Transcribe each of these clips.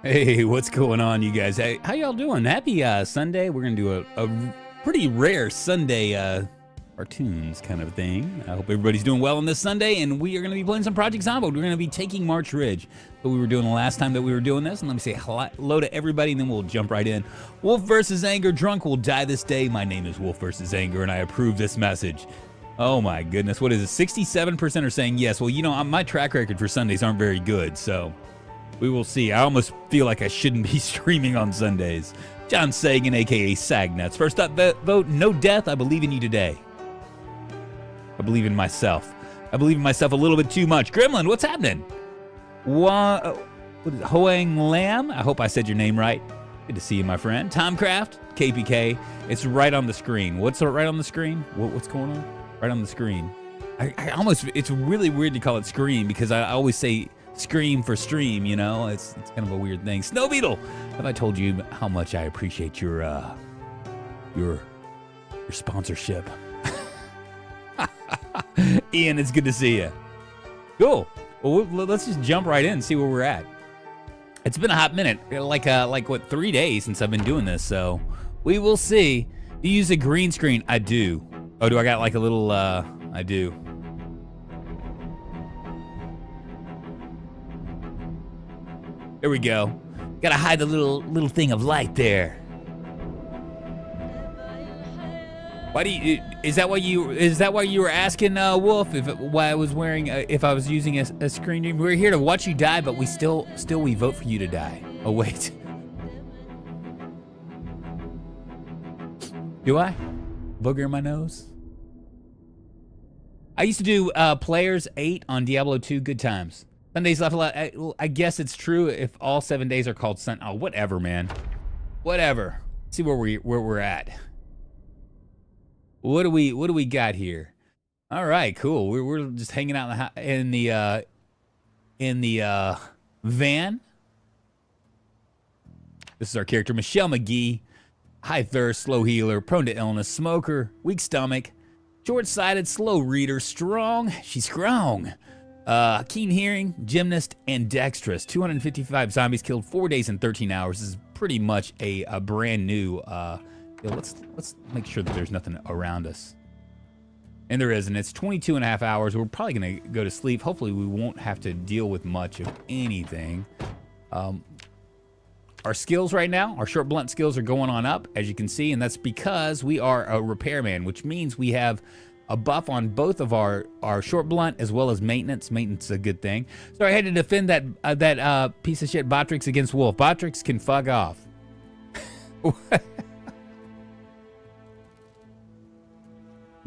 Hey, what's going on, you guys? Hey, how y'all doing? Happy Sunday. We're going to do a pretty rare Sunday cartoons kind of thing. I hope everybody's doing well on this Sunday, and we are going to be playing some Project Zomboid. We're going to be taking March Ridge, what we were doing the last time that we were doing this. And let me say hello to everybody, and then we'll jump right in. Wolf versus Anger, drunk will die this day. My name is Wolf versus Anger, and I approve this message. Oh my goodness, what is it? 67% are saying yes. Well, you know, my track record for Sundays aren't very good, so we will see. I almost feel like I shouldn't be streaming on Sundays. John Sagan, a.k.a. Sagnuts. First up, vote no death. I believe in you today. I believe in myself. I believe in myself a little bit too much. Gremlin, what's happening? What is it? Hoang Lam? I hope I said your name right. Good to see you, my friend. Tomcraft, KPK. It's right on the screen. What's right on the screen? What's going on? Right on the screen. I almost, it's really weird to call it screen because I always say scream for stream, you know? It's kind of a weird thing. Snow Beetle, have I told you how much I appreciate your sponsorship? Ian, it's good to see you. Cool. Well, let's just jump right in and see where we're at. It's been a hot minute, like what, 3 days since I've been doing this, so we will see. Do you use a green screen? I do. Oh, do I got like a little, I do. There we go. Gotta hide the little thing of light there. Why do you? Is that why you were asking, Wolf? Why I was wearing? If I was using a screen name? We're here to watch you die, but we still we vote for you to die. Oh wait. Do I? Booger in my nose. I used to do Players 8 on Diablo 2. Good times. Sundays left a lot. I guess it's true if all 7 days are called Sun. Oh, whatever, man. Whatever. Let's see where we're at. What do we got here? All right, cool. We're just hanging out in the van. This is our character, Michelle McGee. High thirst, slow healer, prone to illness, smoker, weak stomach, short-sighted, slow reader, strong. She's strong. Keen hearing, gymnast, and dexterous. 255 zombies killed, 4 days and 13 hours. This is pretty much a brand new. Let's make sure that there's nothing around us. And there isn't. It's 22 and a half hours. We're probably gonna go to sleep. Hopefully we won't have to deal with much of anything. Our skills right now, our short blunt skills are going on up, as you can see, and that's because we are a repairman, which means we have a buff on both of our short blunt as well as maintenance. Maintenance is a good thing. So I had to defend that piece of shit Botrix against Wolf. Botrix can fuck off.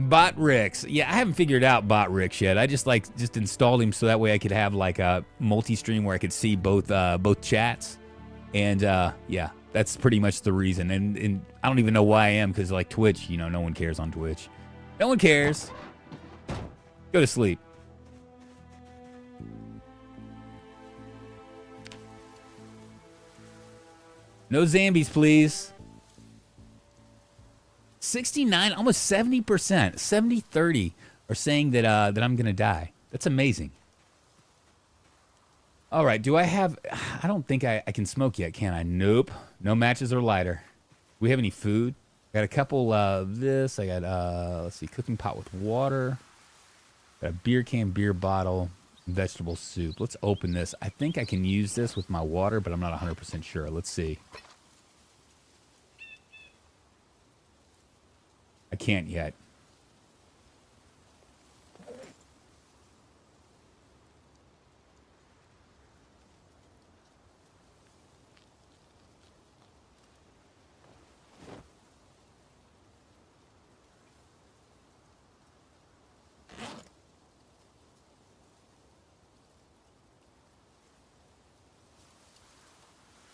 Botrix. Yeah, I haven't figured out Botrix yet. I just installed him so that way I could have like a multi-stream where I could see both chats. And yeah, that's pretty much the reason. And I don't even know why I am, because like Twitch, you know, no one cares on Twitch. No one cares. Go to sleep. No zombies, please. 69, almost 70%, 70-30 are saying that I'm gonna die. That's amazing. All right, do I have, I don't think I can smoke yet, can I? Nope, no matches or lighter. Do we have any food? Got a couple of this. I got, let's see, cooking pot with water. Got a beer can, beer bottle, vegetable soup. Let's open this. I think I can use this with my water, but I'm not 100% sure. Let's see. I can't yet.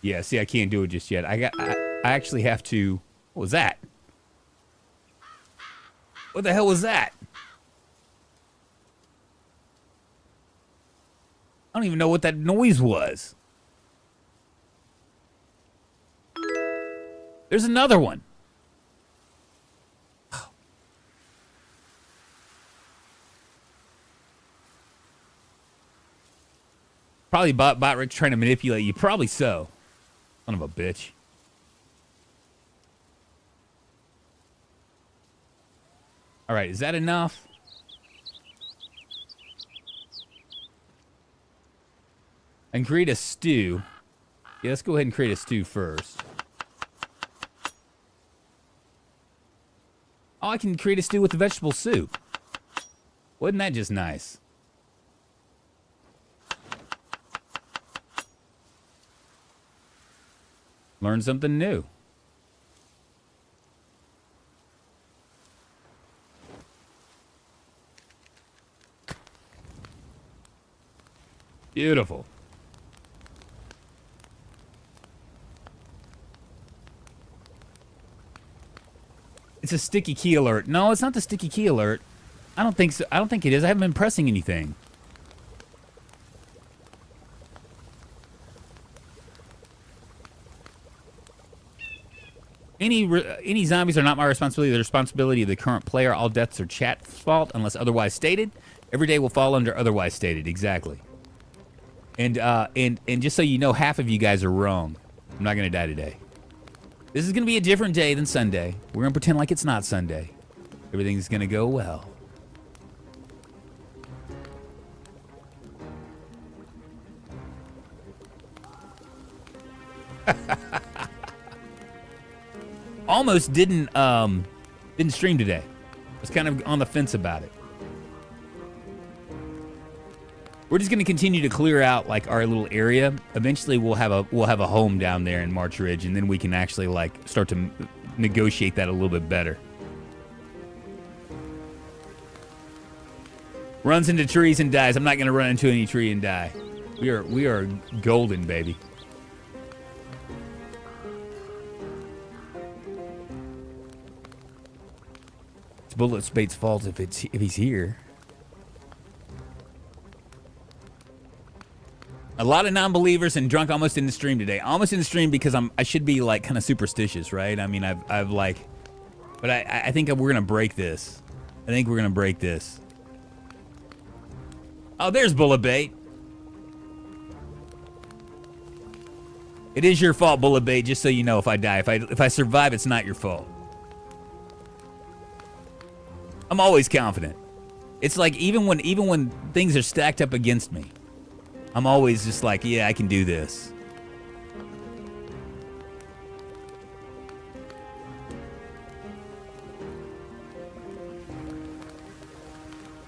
Yeah, see, I can't do it just yet. I actually have to. What was that? What the hell was that? I don't even know what that noise was. There's another one. Probably Botrix trying to manipulate you. Probably so. Son of a bitch. All right, is that enough? I can create a stew. Yeah, let's go ahead and create a stew first. Oh, I can create a stew with the vegetable soup. Wasn't that just nice? Learn something new. Beautiful. It's a sticky key alert. No, it's not the sticky key alert. I don't think so. I don't think it is. I haven't been pressing anything. Any zombies are not my responsibility. They're the responsibility of the current player. All deaths are chat's fault unless otherwise stated. Every day will fall under otherwise stated. Exactly. And just so you know, half of you guys are wrong. I'm not gonna die today. This is gonna be a different day than Sunday. We're gonna pretend like it's not Sunday. Everything's gonna go well. Almost didn't stream today. I was kind of on the fence about it. We're just gonna continue to clear out like our little area. Eventually we'll have a home down there in March Ridge, and then we can actually like start to negotiate that a little bit better. Runs into trees and dies. I'm not gonna run into any tree and die. We are golden, baby. It's Bullet Spade's fault if he's here. A lot of non-believers and drunk almost in the stream today. Almost in the stream because I should be like kind of superstitious, right? I mean, I've like, but I think we're gonna break this. I think we're gonna break this. Oh, there's Bullet Bait. It is your fault, Bullet Bait. Just so you know, if I die, if I survive, it's not your fault. I'm always confident. It's like even when things are stacked up against me, I'm always just like, yeah, I can do this.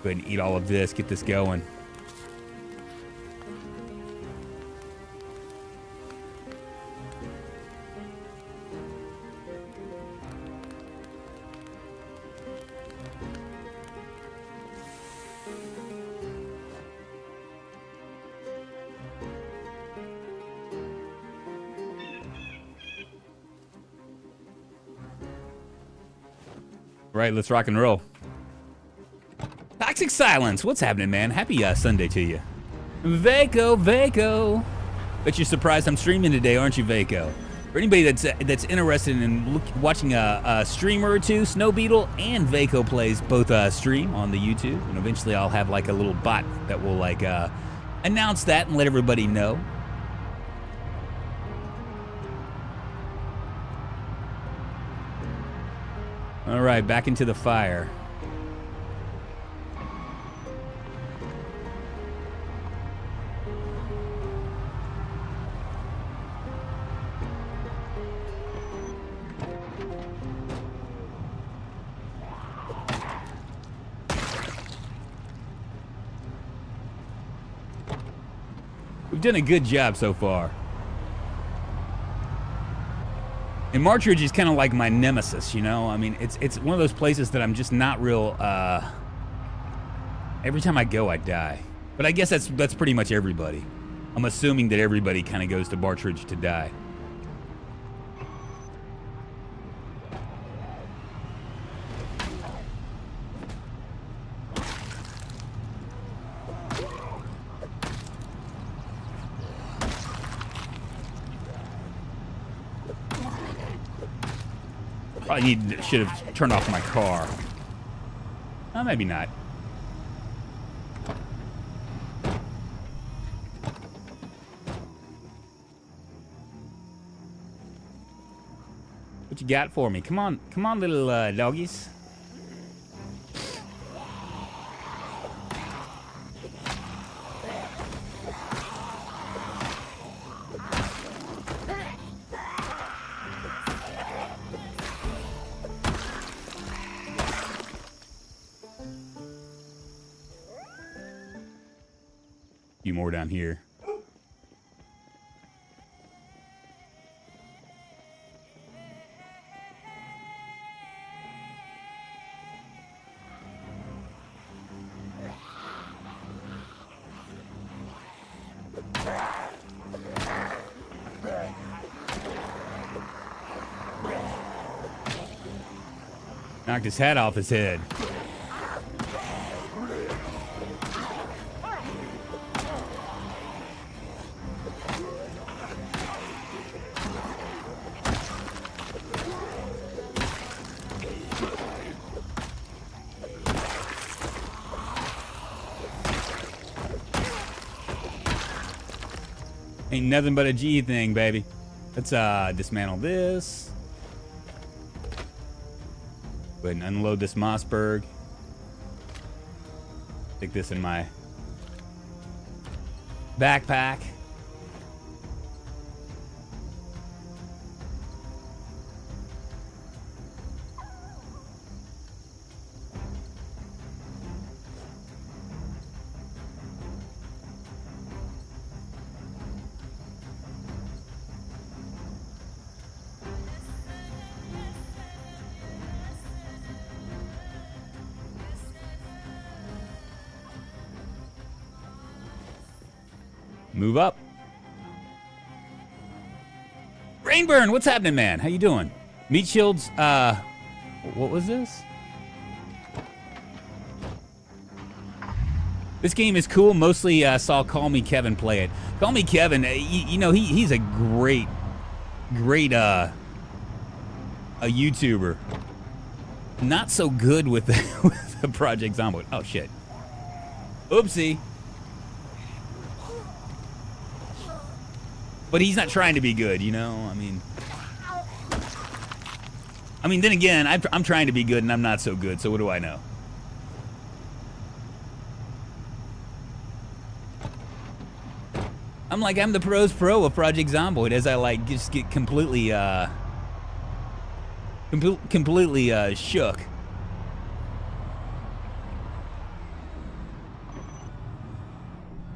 Go ahead and eat all of this, get this going. Right, let's rock and roll. Toxic Silence, what's happening, man? Happy Sunday to you. Vaco. Bet you're surprised I'm streaming today, aren't you, Vaco? For anybody that's interested in watching a streamer or two, Snow Beetle and Vaco plays both stream on the YouTube, and eventually I'll have like a little bot that will like announce that and let everybody know. All right, back into the fire. We've done a good job so far. And March Ridge is kind of like my nemesis, you know? I mean, it's one of those places that I'm just not real, every time I go, I die. But I guess that's pretty much everybody. I'm assuming that everybody kind of goes to March Ridge to die. Probably should have turned off my car. Maybe not. What you got for me? Come on, little doggies. Few more down here. Knocked his hat off his head. Ain't nothing but a G thing, baby. Let's dismantle this. Go ahead and unload this Mossberg. Stick this in my backpack. Move up. Rainburn, what's happening, man? How you doing? Meat Shields, what was this? This game is cool. Mostly saw Call Me Kevin play it. Call Me Kevin, you know, he's a great a YouTuber. Not so good with the Project Zomboid. Oh, shit. Oopsie. But he's not trying to be good, you know? I mean, then again, I'm trying to be good and I'm not so good, so what do I know? I'm the pro's pro of Project Zomboid as I just get completely shook.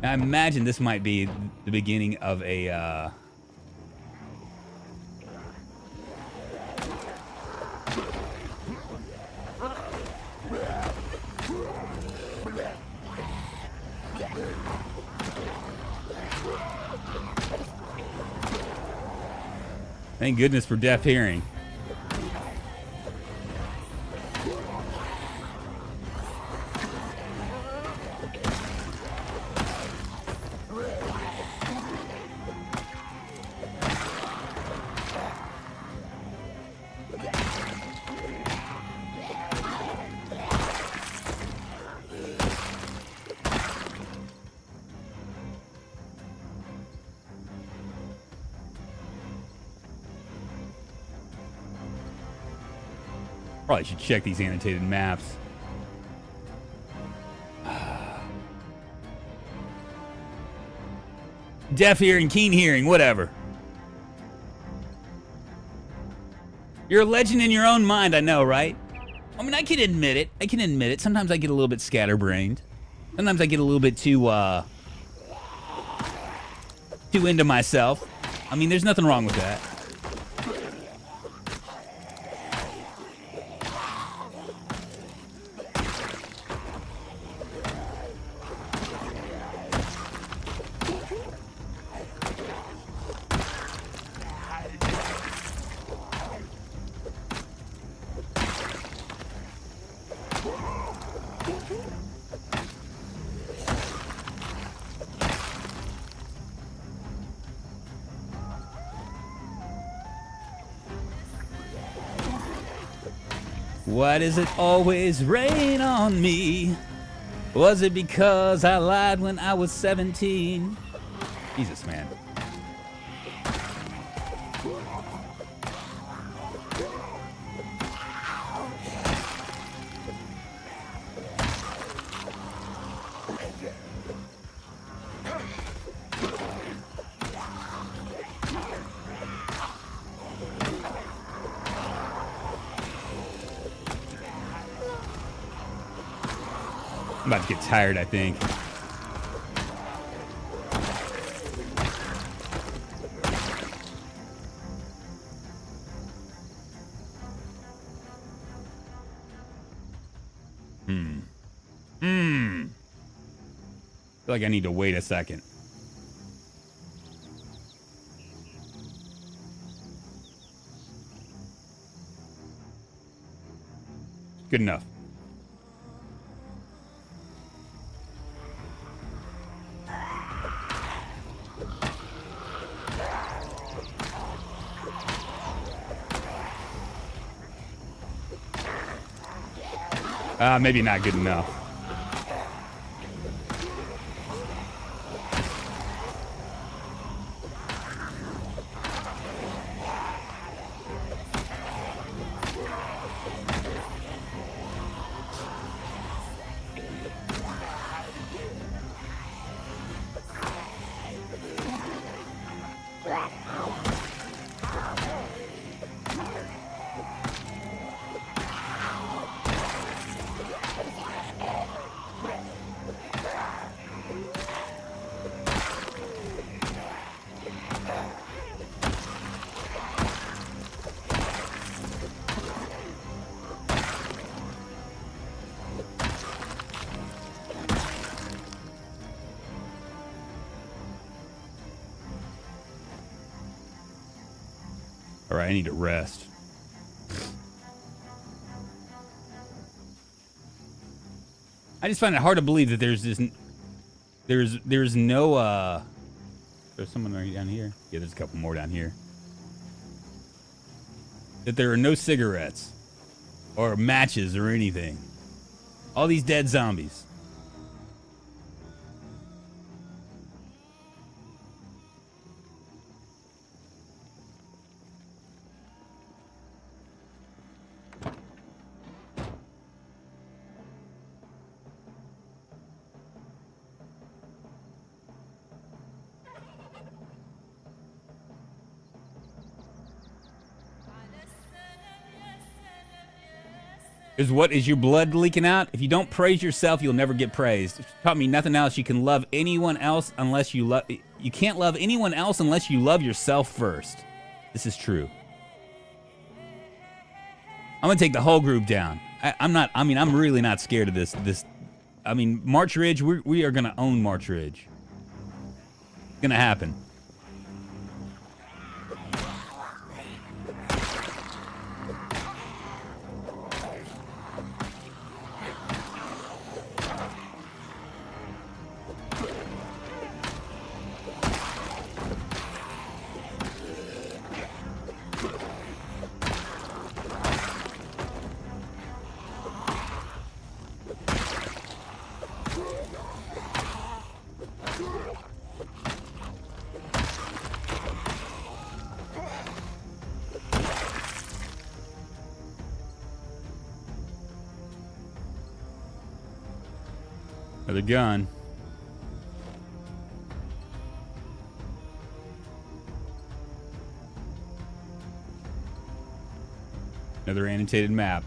I imagine this might be the beginning of a Thank goodness for deaf hearing. Probably should check these annotated maps. Deaf hearing, keen hearing, whatever. You're a legend in your own mind, I know, right? I mean, I can admit it. Sometimes I get a little bit scatterbrained. Sometimes I get a little bit too into myself. I mean, there's nothing wrong with that. Why does it always rain on me? Was it because I lied when I was 17? Jesus, man. I'm about to get tired, I think. I feel like I need to wait a second. Good enough. Maybe not good enough. All right, I need to rest. I just find it hard to believe that there's no there's someone right down here. Yeah, there's a couple more down here. That there are no cigarettes or matches or anything. All these dead zombies. Is your blood leaking out? If you don't praise yourself, you'll never get praised. It taught me nothing else. You can love anyone else unless you love. You can't love anyone else unless you love yourself first. This is true. I'm gonna take the whole group down. I'm not. I mean, I'm really not scared of this. I mean, March Ridge. We are gonna own March Ridge. It's gonna happen. Another gun. Another annotated map.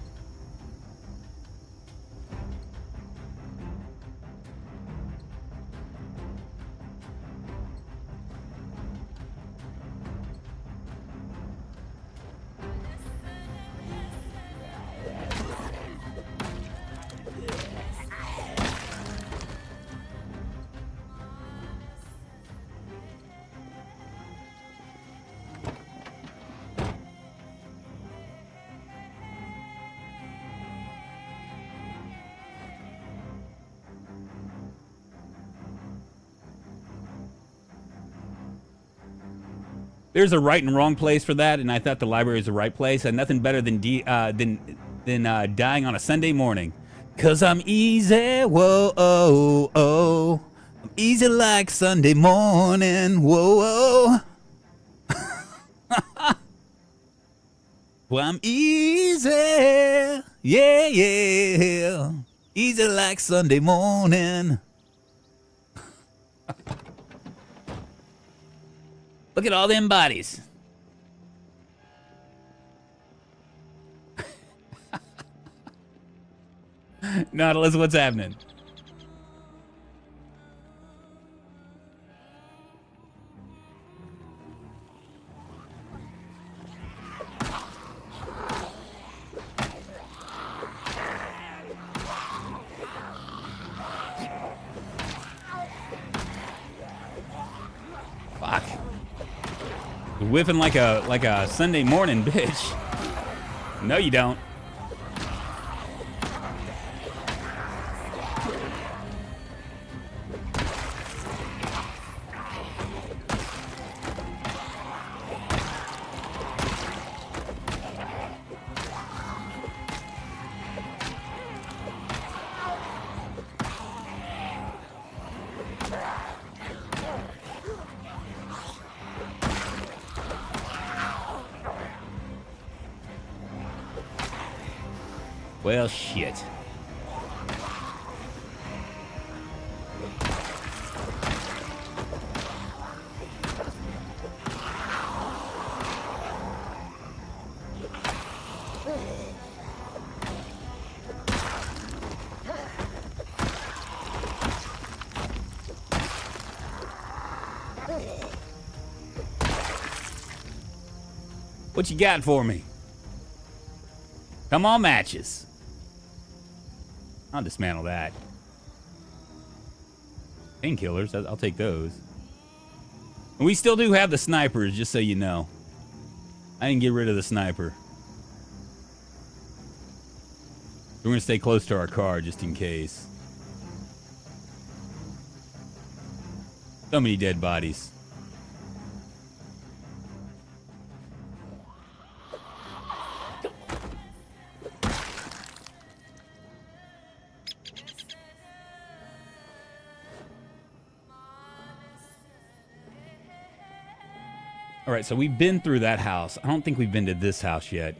There's a right and wrong place for that, and I thought the library was the right place. And nothing better than dying on a Sunday morning. 'Cause I'm easy, whoa, oh, oh. I'm easy like Sunday morning, whoa, whoa. Well, I'm easy, yeah, yeah. Easy like Sunday morning. Look at all them bodies. Nautilus, what's happening? Whiffing like a Sunday morning bitch. No, you don't. Well, shit. What you got for me? Come on, matches. I'll dismantle that. Painkillers, I'll take those. And we still do have the snipers, just so you know. I didn't get rid of the sniper. We're gonna stay close to our car just in case. So many dead bodies. All right, so we've been through that house. I don't think we've been to this house yet.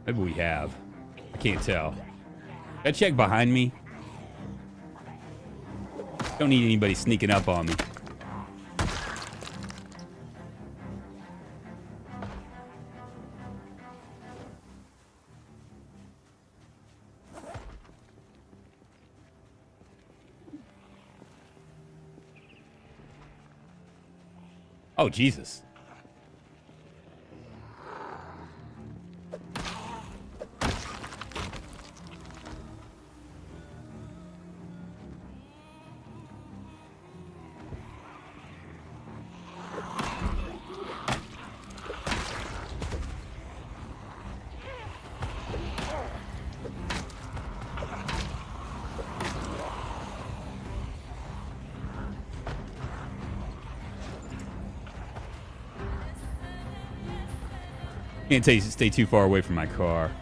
Maybe we have. I can't tell. Gotta check behind me. Don't need anybody sneaking up on me. Oh, Jesus. Can't tell you to stay too far away from my car.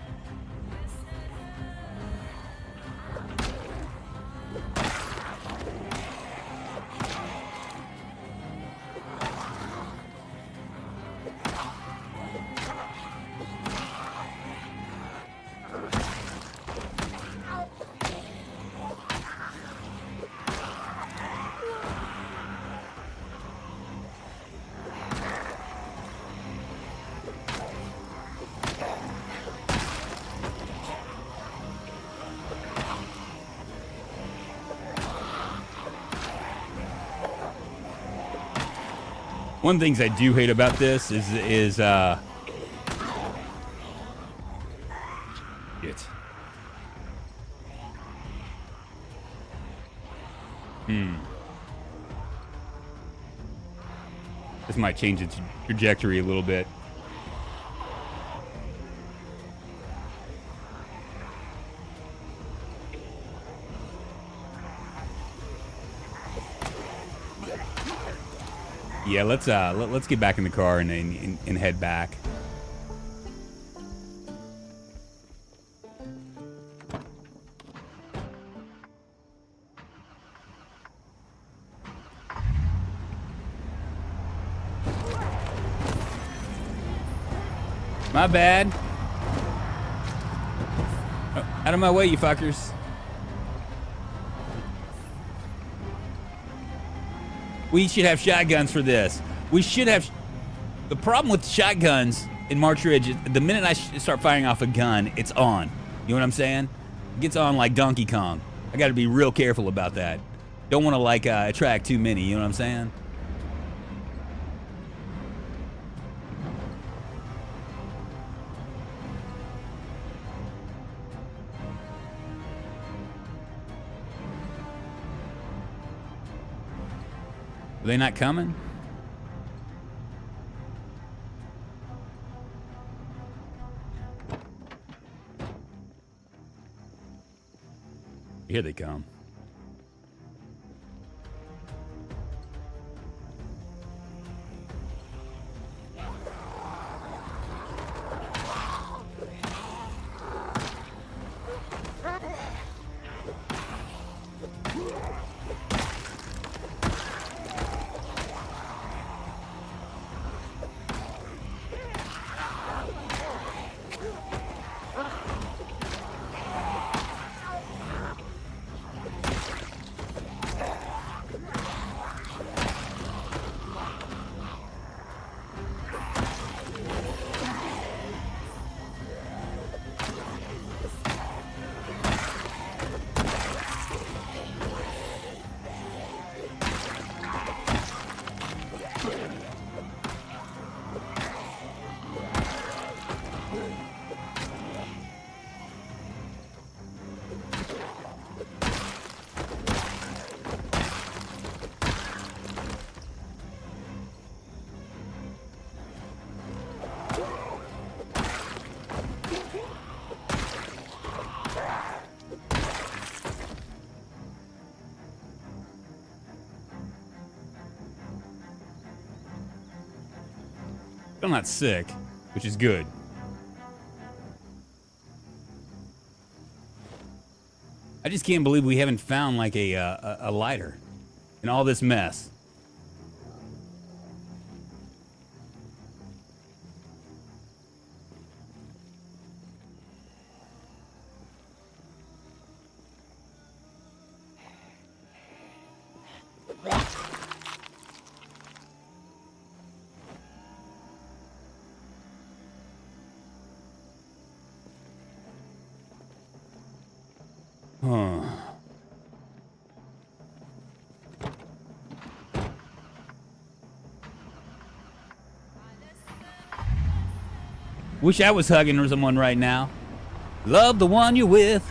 One of the things I do hate about this is it. This might change its trajectory a little bit. Yeah, let's get back in the car and head back. My bad. Oh, out of my way, you fuckers. We should have shotguns for this. We should have... The problem with shotguns in March Ridge is the minute I start firing off a gun, it's on. You know what I'm saying? It gets on like Donkey Kong. I got to be real careful about that. Don't want to, like, attract too many, you know what I'm saying? Are they not coming? Here they come. I'm not sick, which is good. I just can't believe we haven't found like a lighter in all this mess. Huh. Wish I was hugging someone right now. Love the one you're with.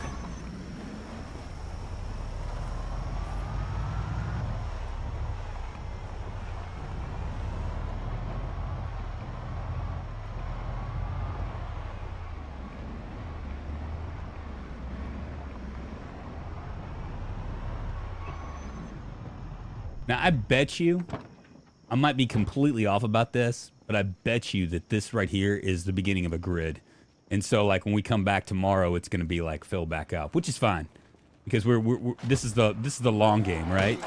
Now, I bet you, I might be completely off about this, but I bet you that this right here is the beginning of a grid. And so, like, when we come back tomorrow, it's going to be, like, fill back up, which is fine. Because this is the long game, right?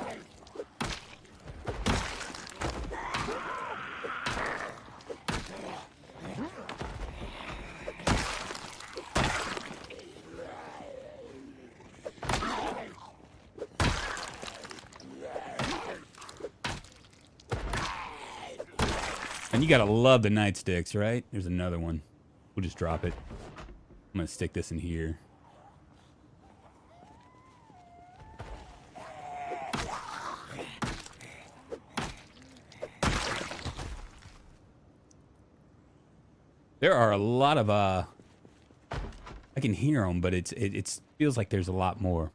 And you gotta love the nightsticks, right? There's another one. We'll just drop it. I'm gonna stick this in here. There are a lot of I can hear them, but it feels like there's a lot more.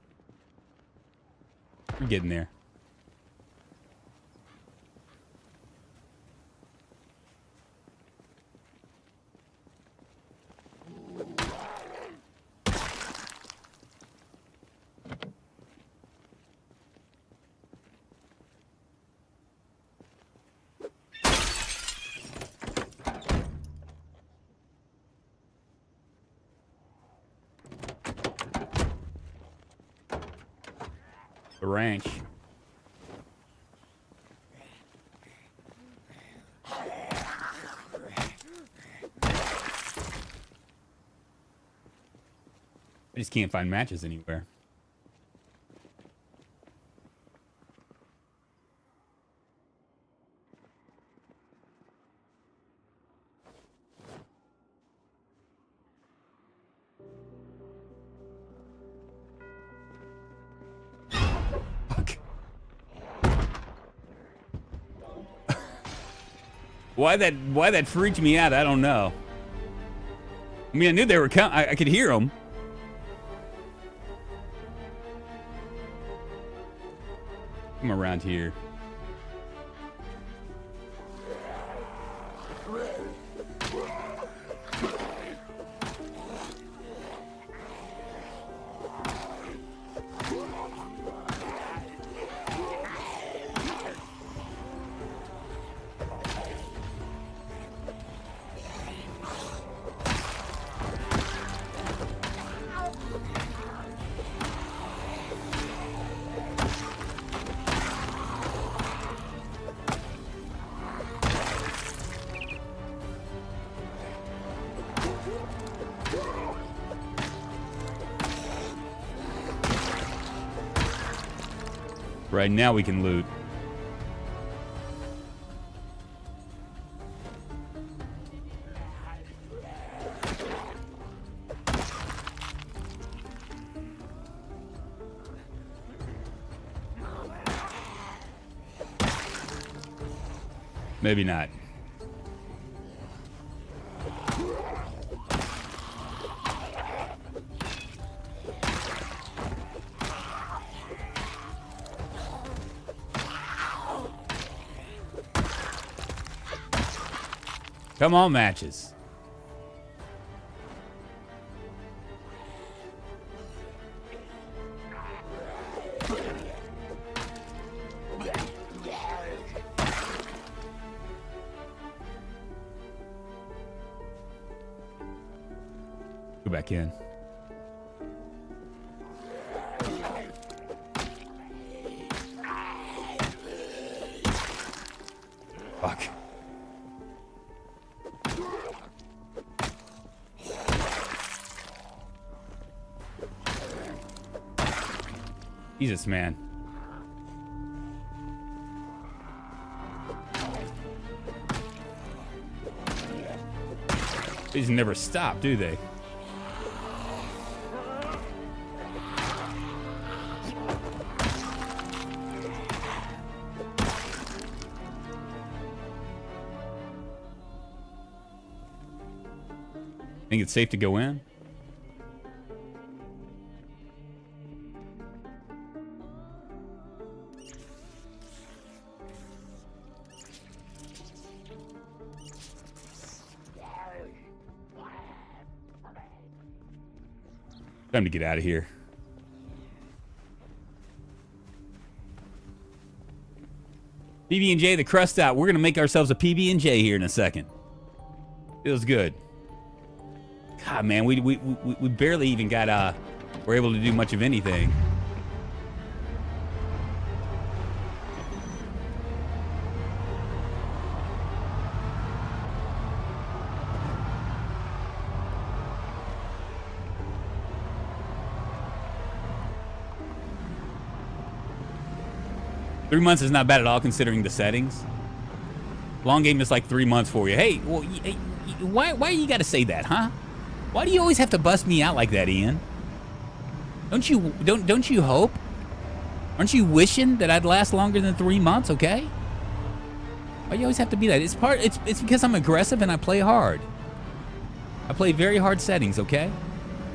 We're getting there. The ranch. I just can't find matches anywhere. Why that freaked me out, I don't know. I mean, I knew they were coming. I could hear them. Come around here. Right now we can loot. Maybe not. Come on, matches. Go back in. Fuck. Jesus, man. These never stop, do they? Think it's safe to go in? Time to get out of here. PB&J, the crust out. We're gonna make ourselves a PB&J here in a second. Feels good. God, man, we barely even got we're able to do much of anything. Three months is not bad at all considering the settings. Long game is like 3 months for you. Hey, well, why you gotta say that, huh? Why do you always have to bust me out like that, Ian? Don't you hope? Aren't you wishing that I'd last longer than 3 months? Okay. Why do you always have to be that? It's because I'm aggressive and I play hard. I play very hard settings. Okay.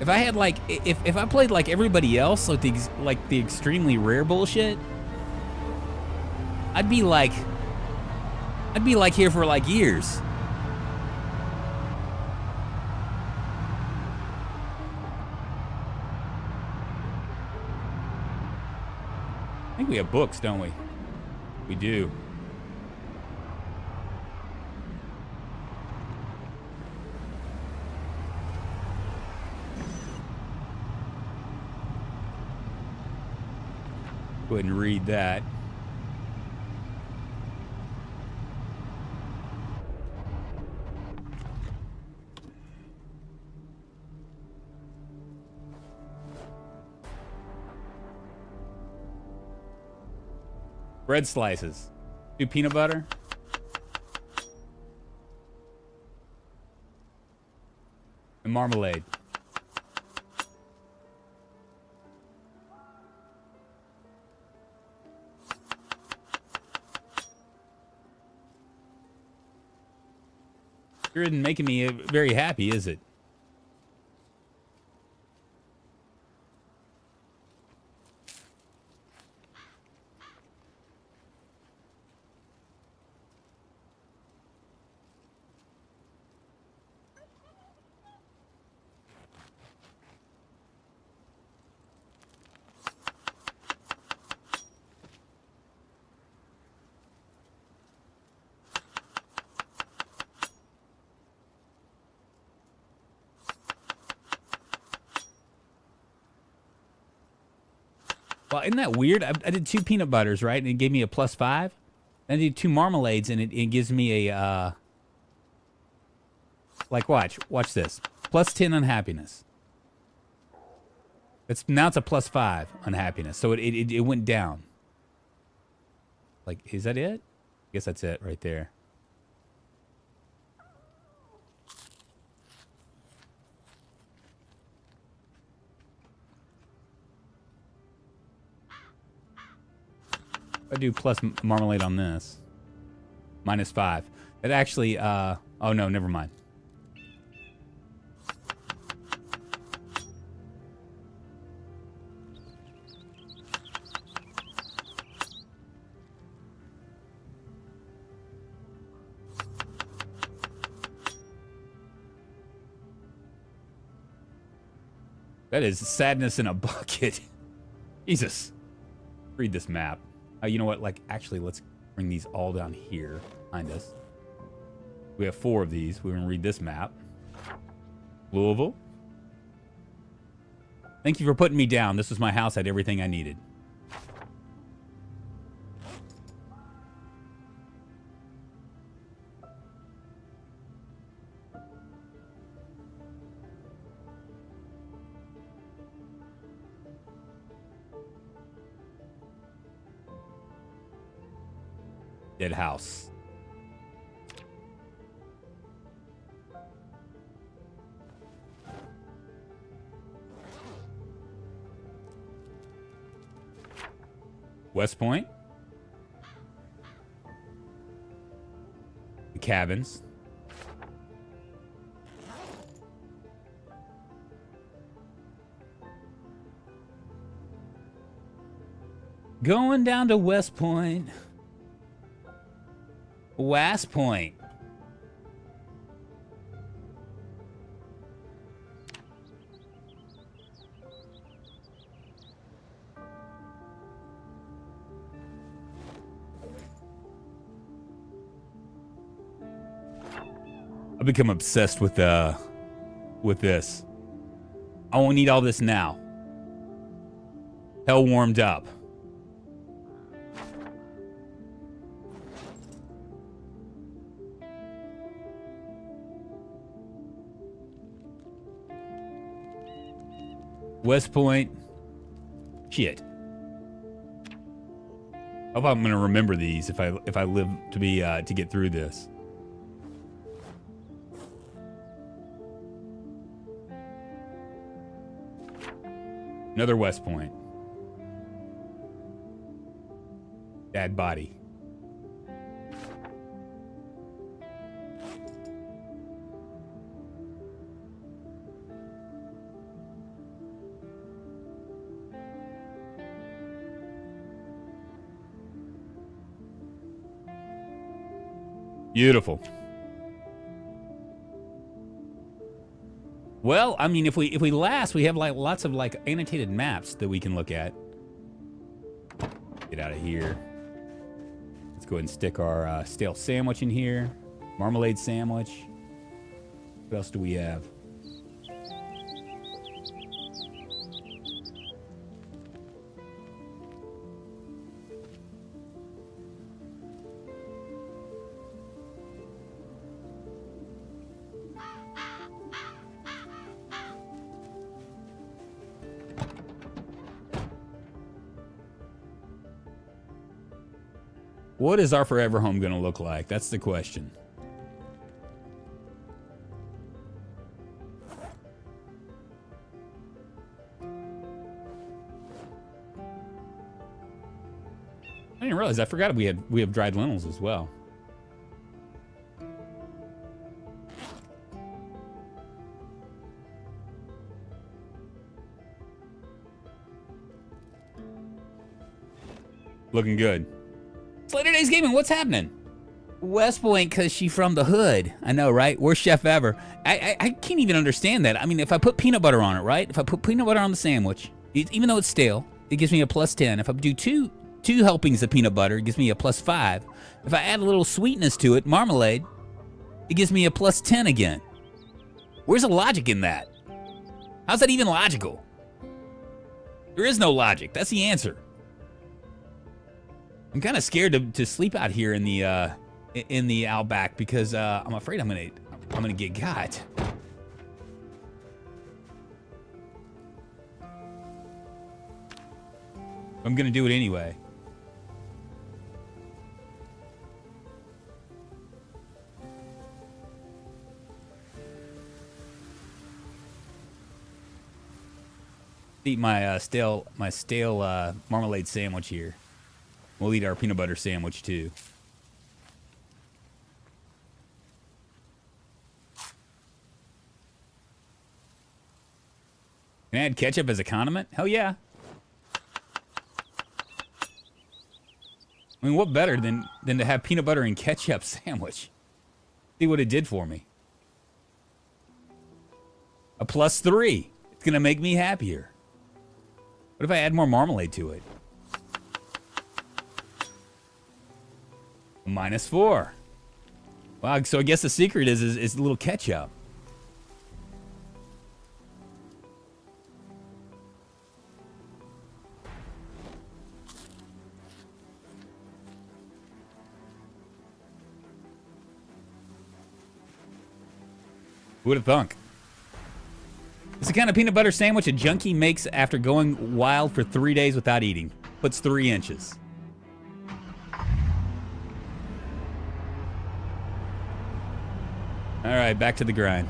If I had like if I played like everybody else, like the extremely rare bullshit, I'd be like here for like years. I think we have books, don't we? We do. Go ahead and read that. Bread slices. Do peanut butter. And marmalade. Sure isn't making me very happy, is it? Well, isn't that weird? I did 2 peanut butters, right? And it gave me a +5. Then I did 2 marmalades, and it gives me a, like, watch this. +10 on happiness. Now it's a +5 on happiness. So it went down. Like, is that it? I guess that's it right there. I do plus marmalade on this. -5. It actually, oh no, never mind. That is sadness in a bucket. Jesus. Read this map. You know what? Like, actually, let's bring these all down here behind us. We have 4 of these. We're going to read this map. Louisville. Thank you for putting me down. This was my house. I had everything I needed. Dead house. West Point. The cabins. Going down to West Point. West Point. I've become obsessed with this. I won't need all this now. Hell warmed up. West Point. Shit. I hope I'm gonna remember these if I live to be to get through this. Another West Point. Dad body. Beautiful. Well, I mean, if we last, we have like lots of like annotated maps that we can look at. Get out of here. Let's go ahead and stick our stale sandwich in here. Marmalade sandwich. What else do we have? What is our forever home going to look like? That's the question. I didn't realize. I forgot we have dried lentils as well. Looking good. Later Days Gaming, what's happening? West Point, because she from the hood. I know, right? Worst chef ever. I can't even understand that. I mean, if I put peanut butter on it, right? If I put peanut butter on the sandwich, even though it's stale, it gives me a +10. If I do two helpings of peanut butter, it gives me a +5. If I add a little sweetness to it, marmalade, it gives me a +10 again. Where's the logic in that? How's that even logical? There is no logic. That's the answer. I'm kind of scared to sleep out here in the outback because I'm afraid I'm gonna get got. I'm gonna do it anyway. Eat my stale marmalade sandwich here. We'll eat our peanut butter sandwich too. Can I add ketchup as a condiment? Hell yeah. I mean, what better than to have peanut butter and ketchup sandwich? See what it did for me. A +3. It's gonna make me happier. What if I add more marmalade to it? A -4. Wow, so I guess the secret is a little ketchup. Who would have thunk? It's the kind of peanut butter sandwich a junkie makes after going wild for 3 days without eating. Puts 3 inches. All right, back to the grind.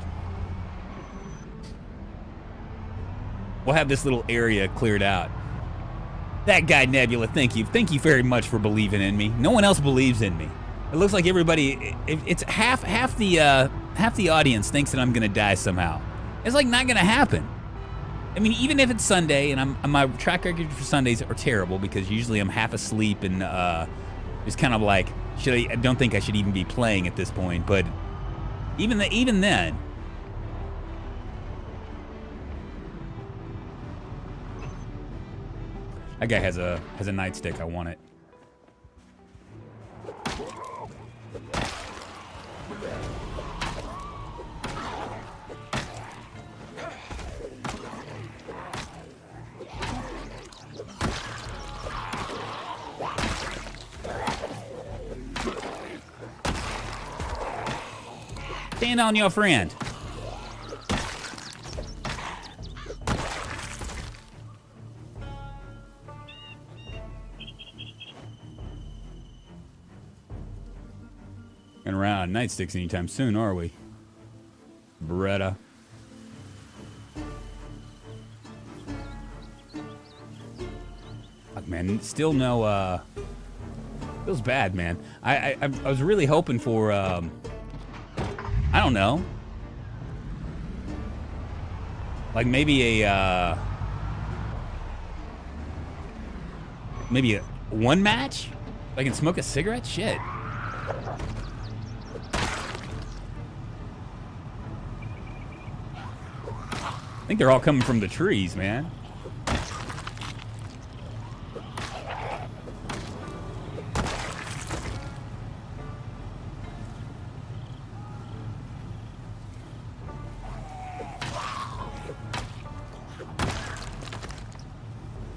We'll have this little area cleared out. That guy, Nebula, thank you. Thank you very much for believing in me. No one else believes in me. It looks like everybody, it's half the audience thinks that I'm gonna die somehow. It's like not gonna happen. I mean, even if it's Sunday and my track record for Sundays are terrible because usually I'm half asleep and it's kind of like, I don't think I should even be playing at this point. But even then, that guy has a nightstick. I want it. Stand on your friend. Gonna run out of nightsticks anytime soon, are we? Beretta. Fuck, man, still no, feels bad, man. I was really hoping for, I don't know. Like maybe a one match? I can smoke a cigarette? Shit. I think they're all coming from the trees, man.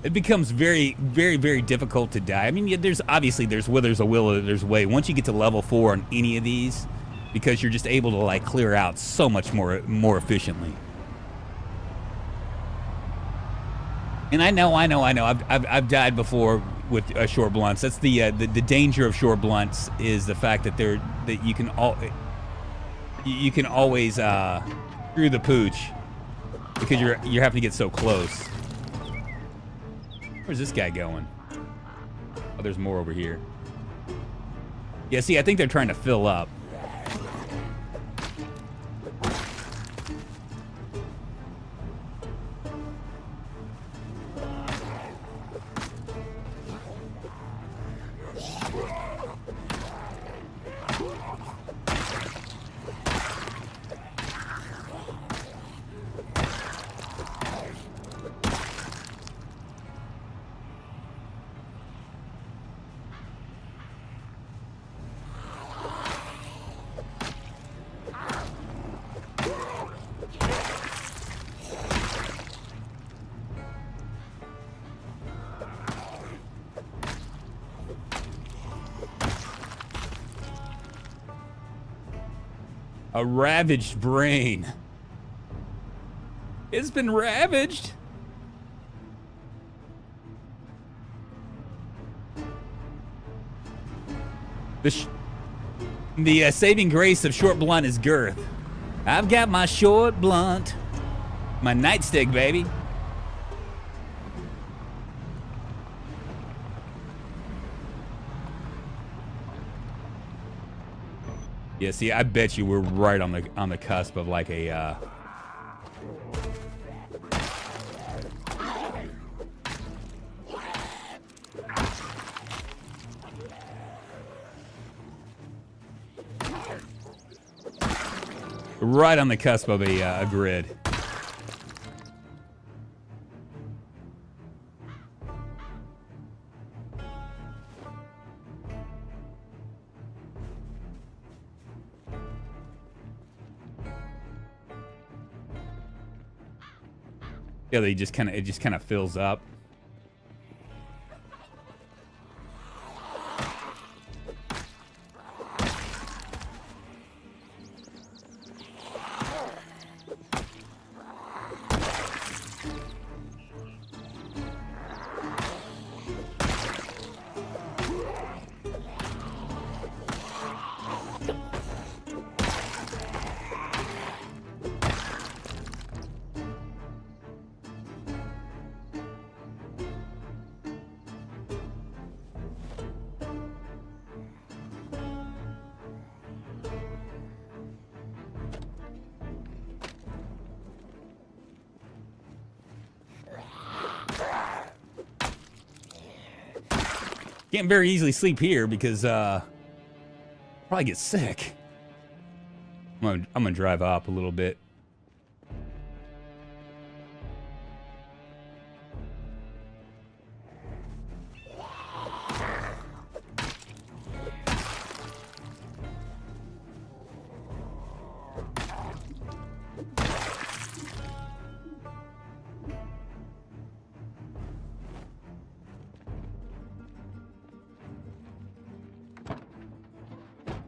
It becomes very, very, very difficult to die. I mean, there's where there's a will, there's a way. Once you get to level 4 on any of these, because you're just able to like clear out so much more efficiently. And I know. I've died before with short blunts. That's the danger of short blunts is the fact that you can always screw the pooch because you're having to get so close. Where's this guy going? Oh, there's more over here. Yeah, see, I think they're trying to fill up. A ravaged brain. It's been ravaged. The saving grace of short blunt is girth. I've got my short blunt. My nightstick, baby. Yeah, see, I bet you we're right on the cusp of like a right on the cusp of a grid. Yeah, it just kind of fills up. Can't very easily sleep here because probably get sick. I'm gonna drive up a little bit.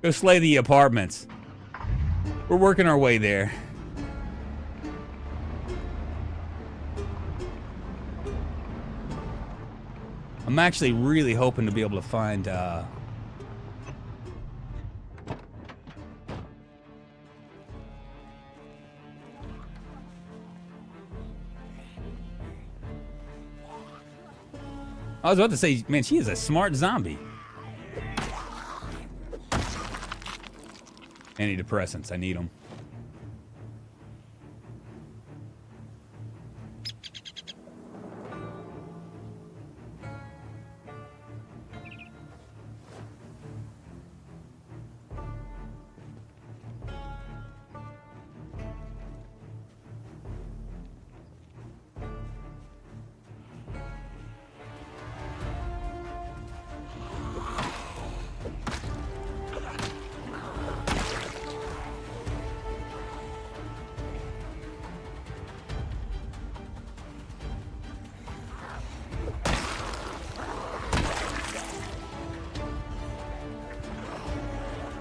Go slay the apartments. We're working our way there. I'm actually really hoping to be able to find I was about to say, man, she is a smart zombie. Antidepressants, I need them.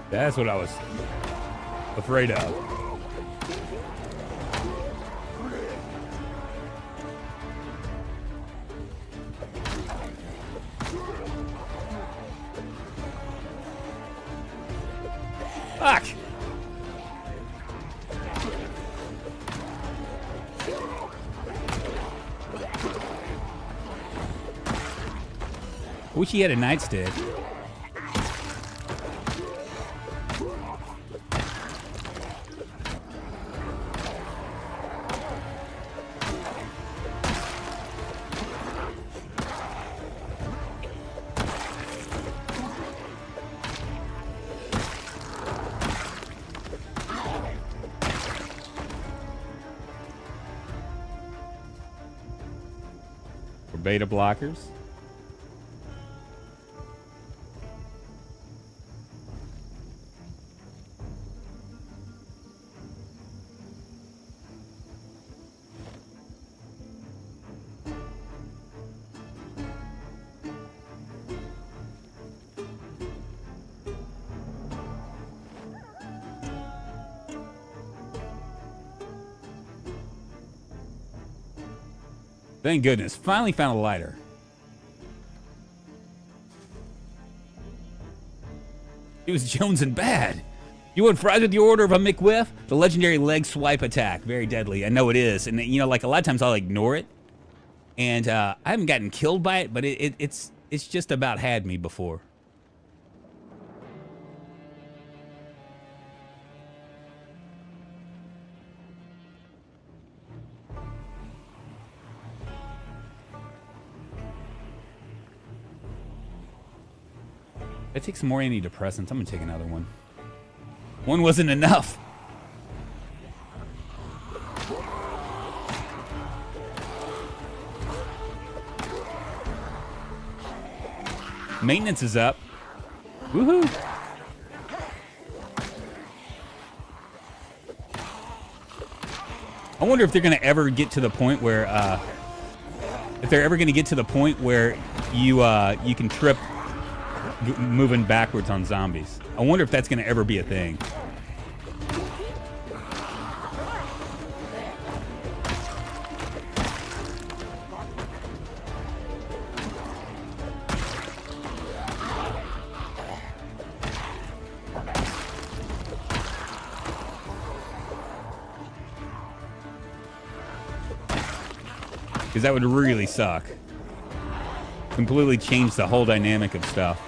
That's what I was afraid of. Fuck! Wish he had a nightstick. Beta blockers. Thank goodness. Finally found a lighter. It was Jones and bad. You want fries with your order of a McWhiff? The legendary leg swipe attack. Very deadly. I know it is. And, you know, like a lot of times I'll ignore it. And I haven't gotten killed by it, but it's just about had me before. I take some more antidepressants. I'm gonna take another one. One wasn't enough. Maintenance is up. Woohoo! I wonder if they're gonna ever get to the point where, if they're ever gonna get to the point where you can trip moving backwards on zombies. I wonder if that's gonna ever be a thing. Because that would really suck. Completely change the whole dynamic of stuff.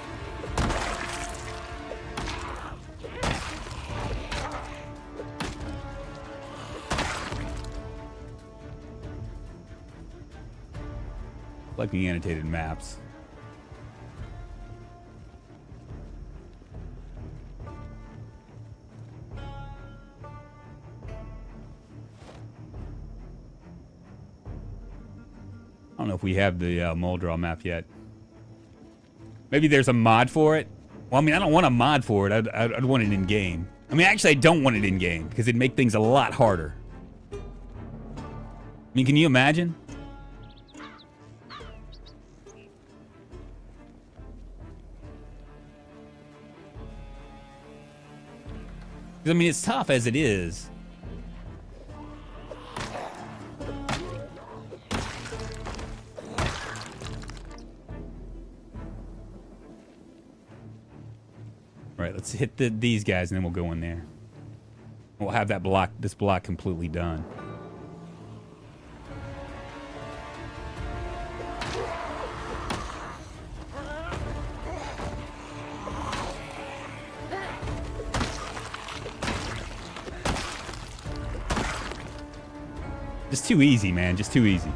Like the annotated maps. I don't know if we have the Moldral map yet. Maybe there's a mod for it. Well, I mean, I don't want a mod for it. I'd want it in game. I mean, actually, I don't want it in game because it'd make things a lot harder. I mean, can you imagine? Because, I mean, it's tough as it is. Right, let's hit these guys and then we'll go in there. We'll have that block, this block completely done. Just too easy, man, just too easy.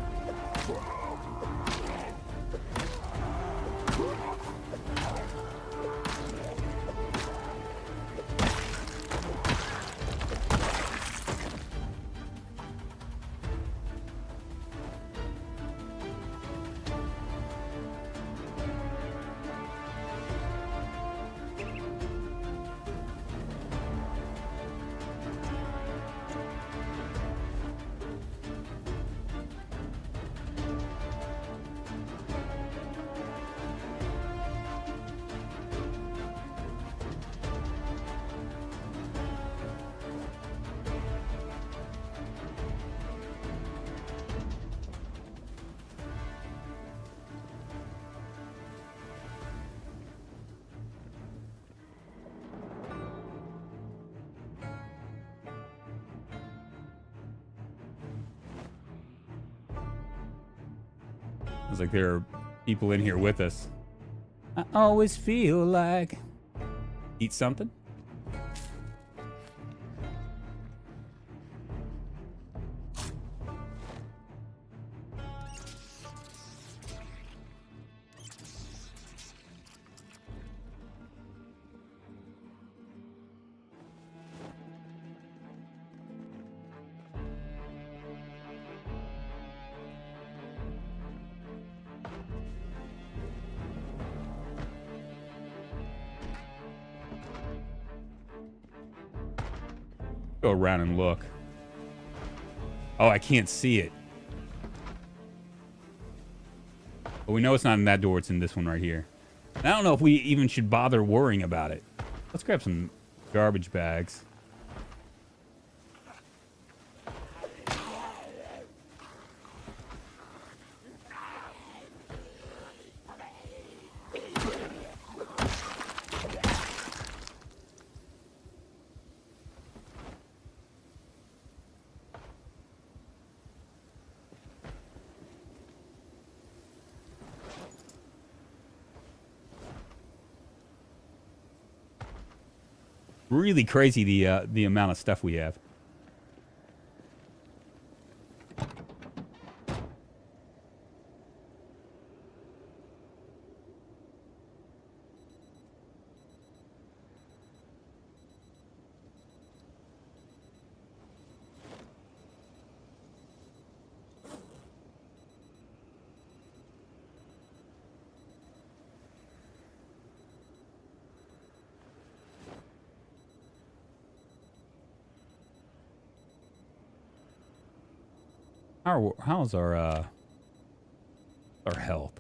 It's like there are people in here with us. I always feel like... Eat something? Go around and look. Oh, I can't see it. But we know it's not in that door. It's in this one right here. And I don't know if we even should bother worrying about it. Let's grab some garbage bags. Really crazy the amount of stuff we have. How's our health?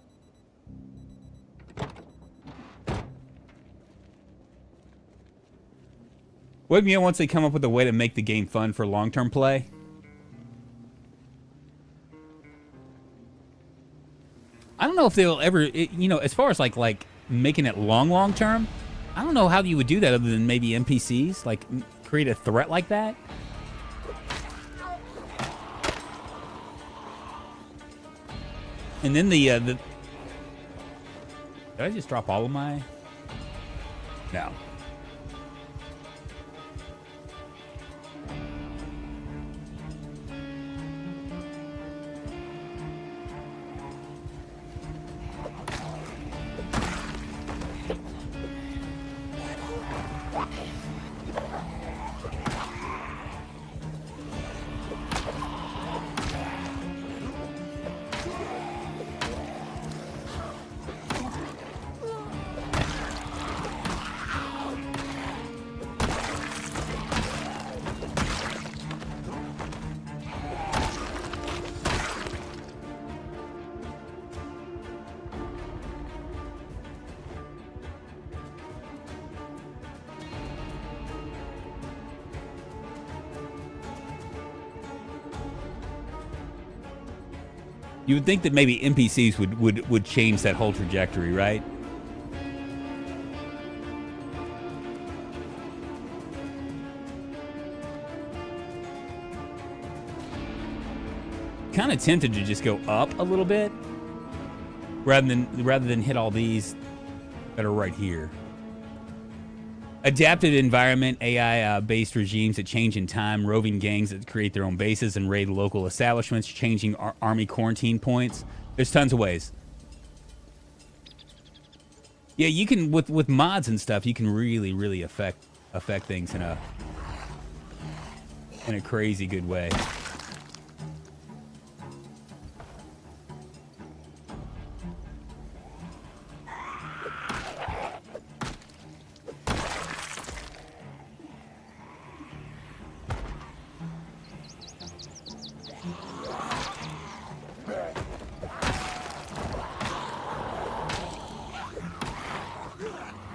What if, once they come up with a way to make the game fun for long-term play? I don't know if they'll ever, as far as like making it long term, I don't know how you would do that other than maybe NPCs, like create a threat like that. And then the did I just drop all of my? No. You would think that maybe NPCs would change that whole trajectory, right? Kind of tempted to just go up a little bit rather than hit all these that are right here. Adapted environment, AI-based regimes that change in time, roving gangs that create their own bases and raid local establishments, changing army quarantine points. There's tons of ways. Yeah, you can with mods and stuff. You can really affect things in a crazy good way.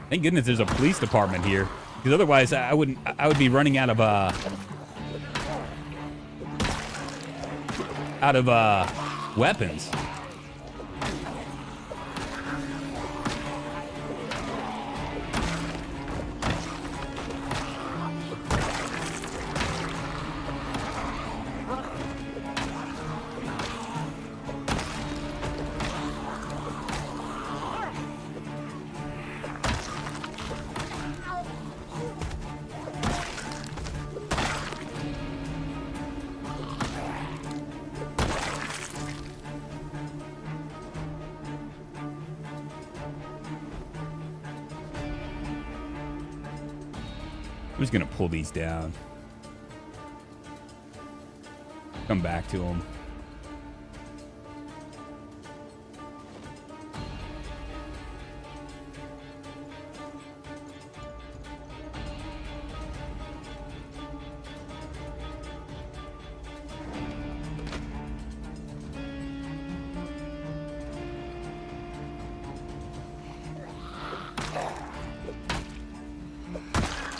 Thank goodness there's a police department here, because otherwise I would be running out of weapons. I'm just gonna pull these down. Come back to them.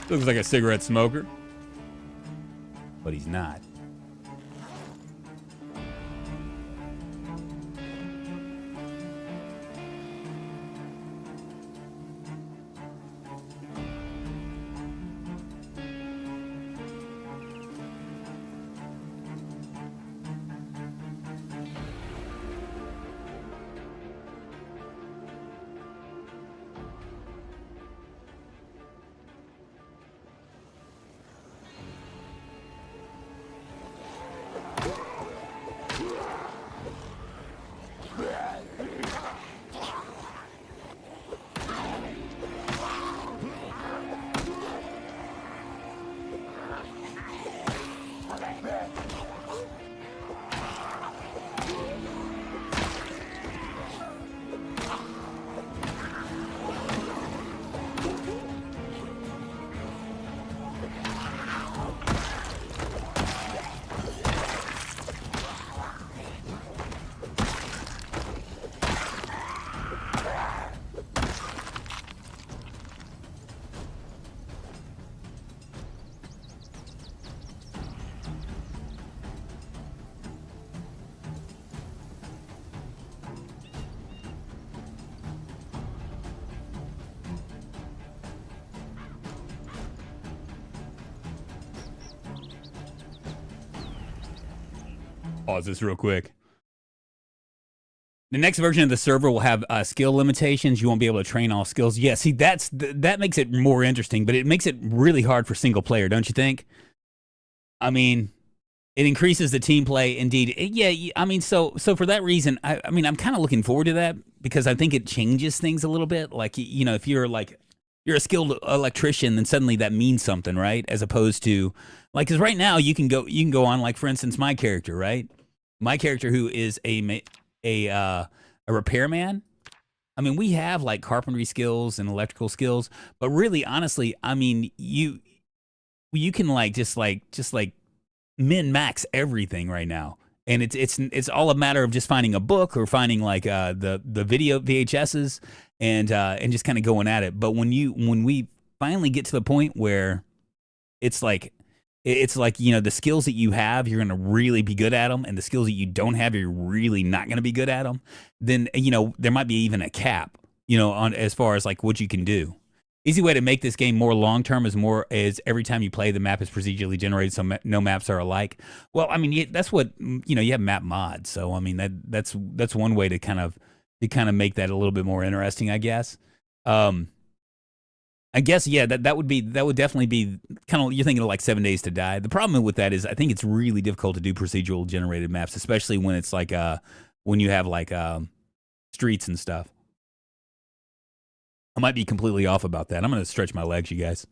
Looks like a cigarette smoker, but he's not. Pause this real quick. The next version of the server will have skill limitations. You won't be able to train all skills. Yeah, see, that makes it more interesting, but it makes it really hard for single player, don't you think? I mean, it increases the team play, indeed. Yeah, I mean, so for that reason, I mean, I'm kind of looking forward to that because I think it changes things a little bit. Like, you know, if you're a skilled electrician, then suddenly that means something, right? As opposed to, like, because right now you can go on, like, for instance, my character, right? My character who is a repairman. I mean, we have like carpentry skills and electrical skills, but really, honestly, I mean, you can just min max everything right now, and it's all a matter of just finding a book or finding like the video VHSs and just kind of going at it. But when we finally get to the point where it's like you know, the skills that you have, you're going to really be good at them, and the skills that you don't have, you're really not going to be good at them. Then, you know, there might be even a cap, you know, on as far as like what you can do. Easy way to make this game more long term is every time you play, the map is procedurally generated, so no maps are alike. Well, I mean, that's what, you know, you have map mods, so I mean that's one way to kind of make that a little bit more interesting, I guess. I guess, yeah, that would definitely be kind of, you're thinking of like 7 Days to Die. The problem with that is I think it's really difficult to do procedural generated maps, especially when it's like when you have like streets and stuff. I might be completely off about that. I'm going to stretch my legs, you guys.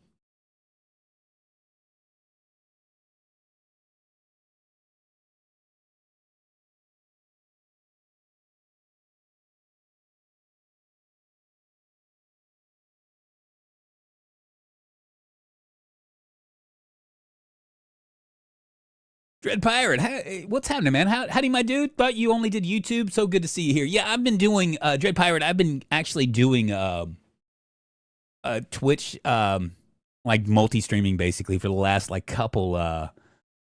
Dread Pirate, what's happening, man? Howdy, my dude? Thought you only did YouTube. So good to see you here. Yeah, I've been doing Dread Pirate. I've been actually doing Twitch, like multi-streaming basically for the last like couple,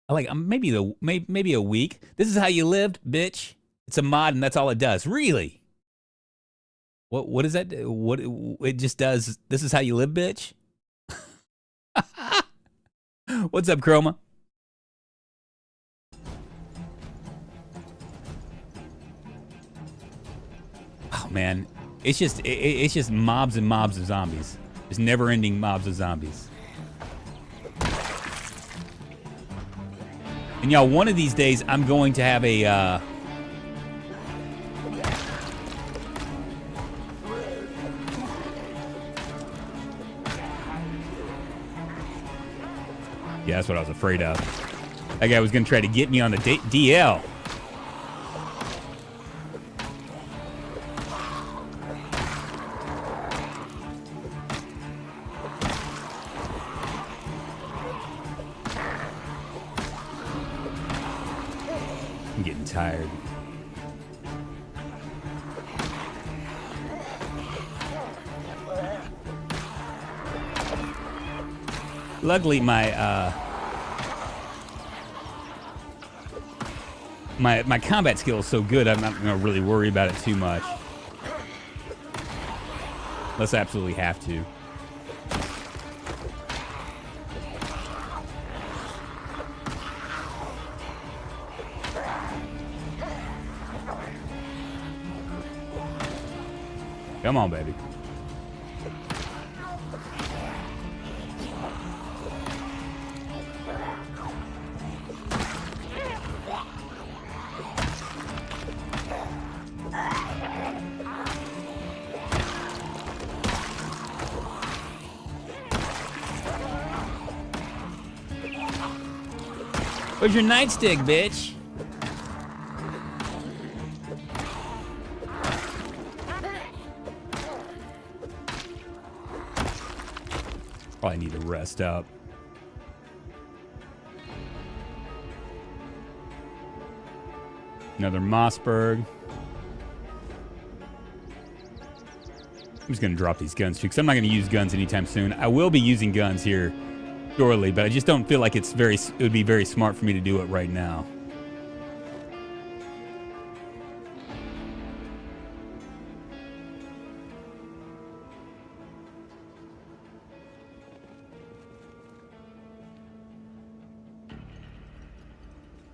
like maybe a week. This is how you lived, bitch. It's a mod, and that's all it does. Really? What is that? What it just does? This is how you live, bitch. What's up, Chroma? Oh man, it's just mobs and mobs of zombies. It's never-ending mobs of zombies. And y'all, one of these days I'm going to have a yeah, that's what I was afraid of. That guy was gonna try to get me on the DL. I'm getting tired. Luckily, my combat skill is so good, I'm not going to really worry about it too much. Unless I absolutely have to. Come on, baby. Where's your nightstick, bitch? Probably need to rest up. Another Mossberg. I'm just going to drop these guns too, because I'm not going to use guns anytime soon. I will be using guns here shortly, but I just don't feel like it would be very smart for me to do it right now.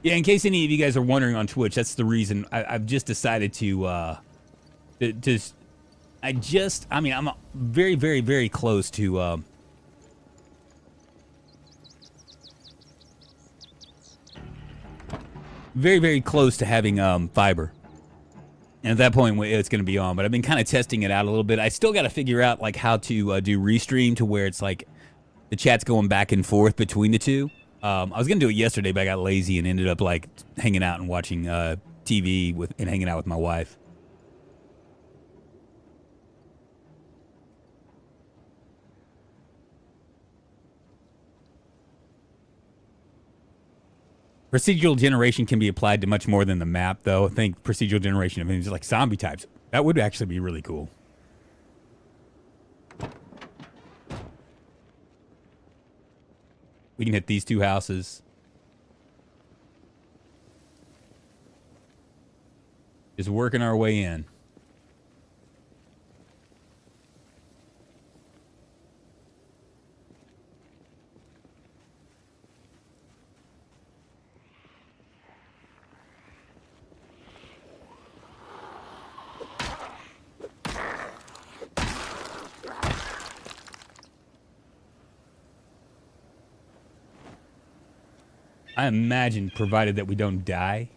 Yeah, in case any of you guys are wondering on Twitch, that's the reason I've just decided to I mean, I'm very, very, very close to very, very close to having fiber. And at that point, it's going to be on. But I've been kind of testing it out a little bit. I still got to figure out like how to do restream to where it's like the chat's going back and forth between the two. I was going to do it yesterday, but I got lazy and ended up like hanging out and watching TV and hanging out with my wife. Procedural generation can be applied to much more than the map, though. I think procedural generation of things like zombie types. That would actually be really cool. We can hit these two houses. Just working our way in. I imagine, provided that we don't die.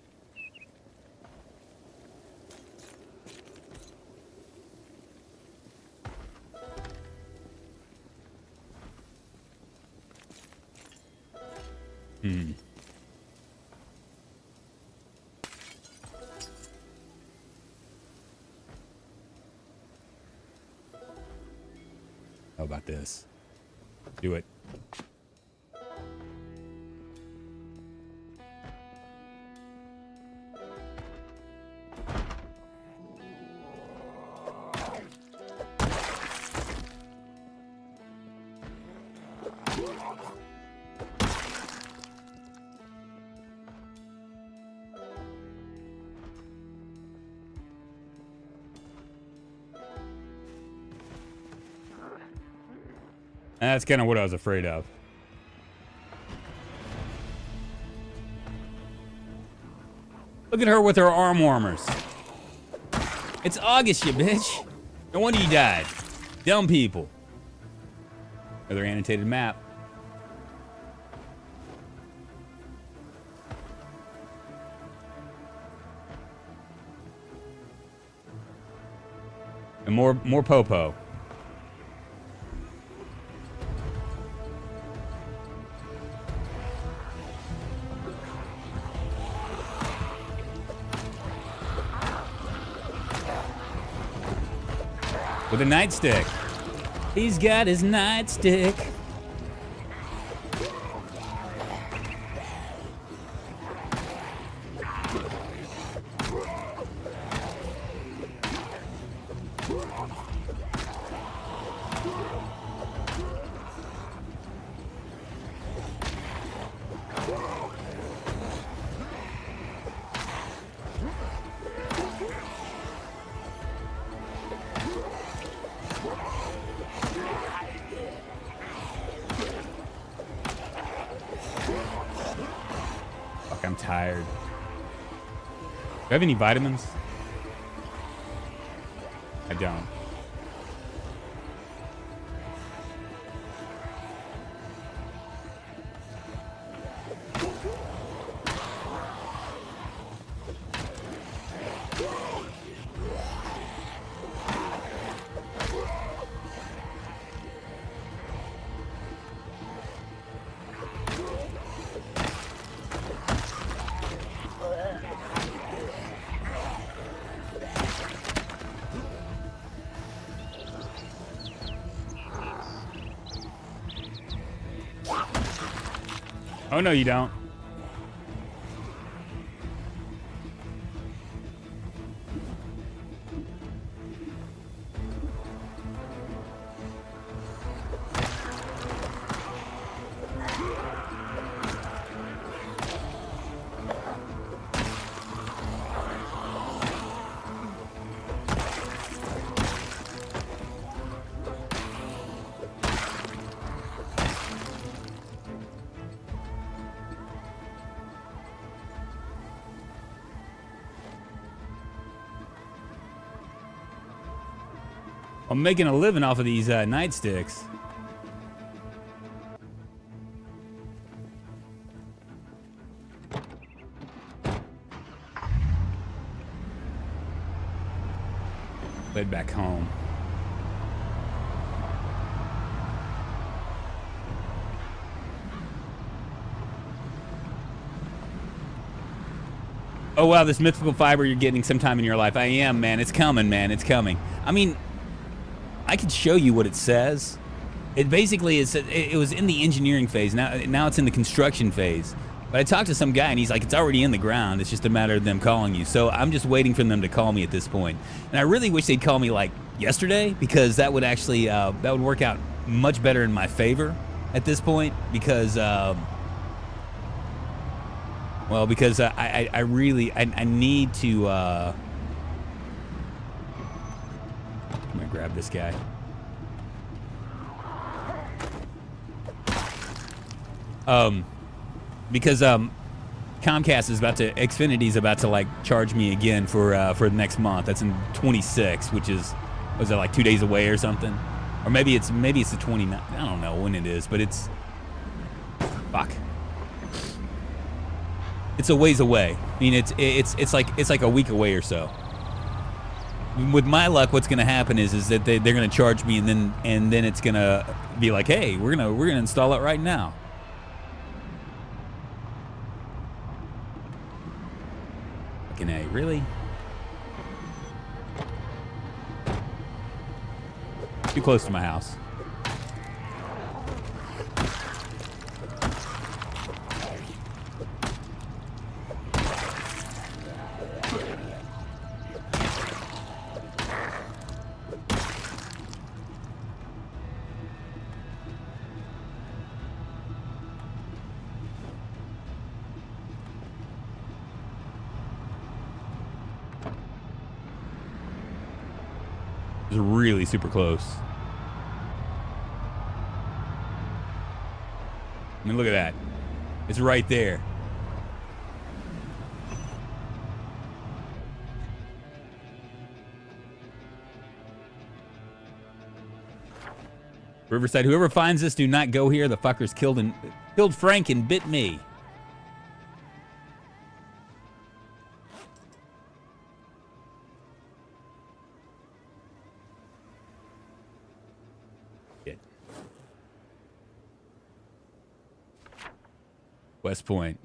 How about this? Do it. That's kind of what I was afraid of. Look at her with her arm warmers. It's August, you bitch. No wonder you died. Dumb people. Another annotated map. And more popo. With a nightstick. He's got his nightstick. I'm tired. Do I have any vitamins? I don't. Oh, no, you don't. I'm making a living off of these nightsticks. Head back home. Oh wow, this mythical fiber you're getting sometime in your life. I am, man. It's coming, man. It's coming. I mean, I could show you what it says. It basically is. It was in the engineering phase. Now it's in the construction phase. But I talked to some guy and he's like, it's already in the ground. It's just a matter of them calling you. So I'm just waiting for them to call me at this point. And I really wish they'd call me like yesterday, because that would actually that would work out much better in my favor at this point. Because well, because I really need to. I'm gonna grab this guy. Because Comcast is about to, Xfinity's about to like charge me again for the next month. That's in 26, which is, was that like 2 days away or something? Or maybe it's the 29th. I don't know when it is, but it's, fuck. It's a ways away. I mean, it's like a week away or so. With my luck, what's gonna happen is that they're gonna charge me, and then it's gonna be like, hey, we're gonna install it right now. Fucking A, really? Too close to my house. It's really super close. I mean, look at that. It's right there. Riverside, whoever finds this, do not go here. The fuckers killed Frank and bit me. West Point.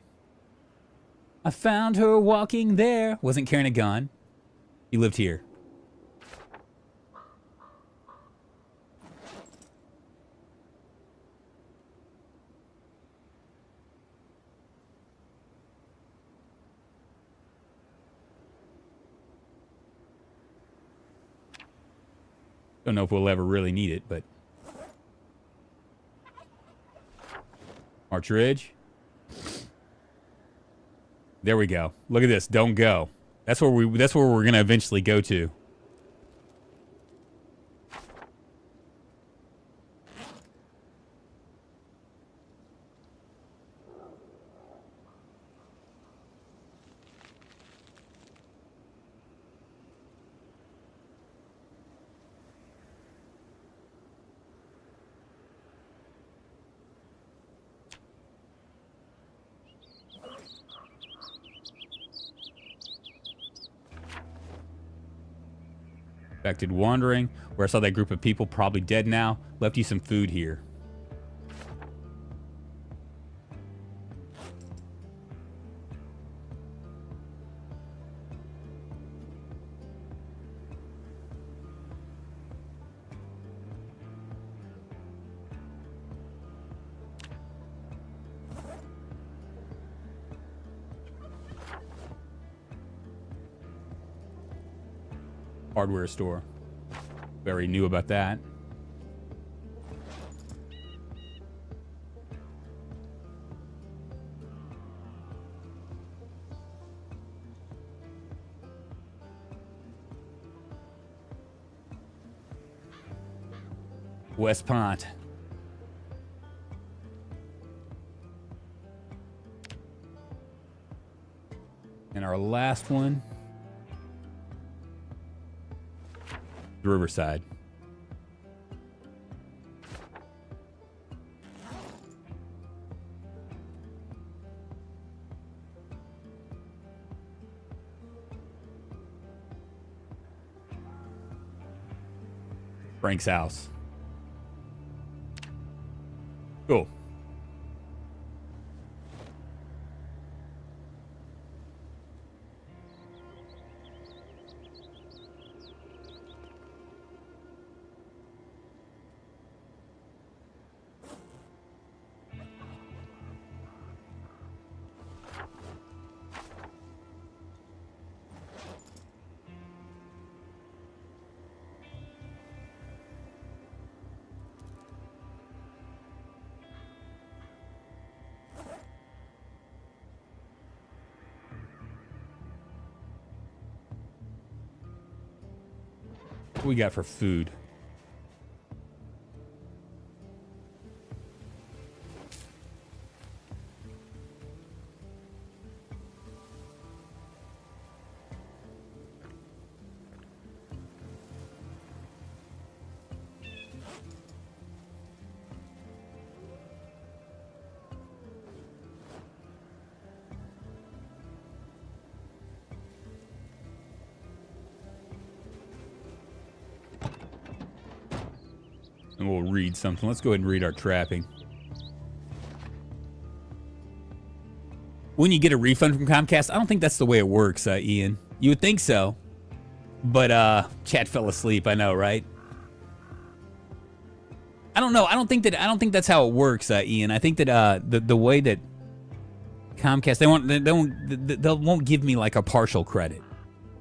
I found her walking there. Wasn't carrying a gun. He lived here. Don't know if we'll ever really need it, but March Ridge. There we go. Look at this. Don't go. That's where we're gonna eventually go to. Affected wandering, where I saw that group of people, probably dead now. Left you some food here. Hardware store. Very new about that. West Pont. And our last one. Riverside. Frank's house. Cool. What we got for food? And we'll read something. Let's go ahead and read our trapping. When you get a refund from Comcast, I don't think that's the way it works, Ian. You would think so. But chat fell asleep, I know, right? I don't know. I don't think that's how it works, Ian. I think that the way that Comcast they won't give me like a partial credit.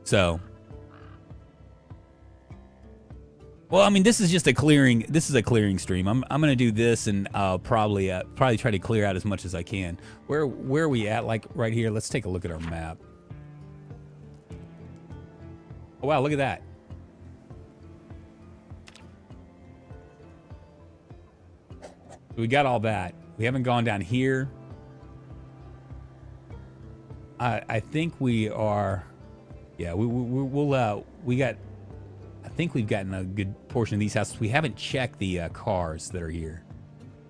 So well, I mean, this is just a clearing. This is a clearing stream. I'm gonna do this, and I'll probably try to clear out as much as I can. Where are we at? Like right here. Let's take a look at our map. Oh wow, look at that. We got all that. We haven't gone down here. I think we are. Yeah, we got. I think we've gotten a good portion of these houses. We haven't checked the cars that are here,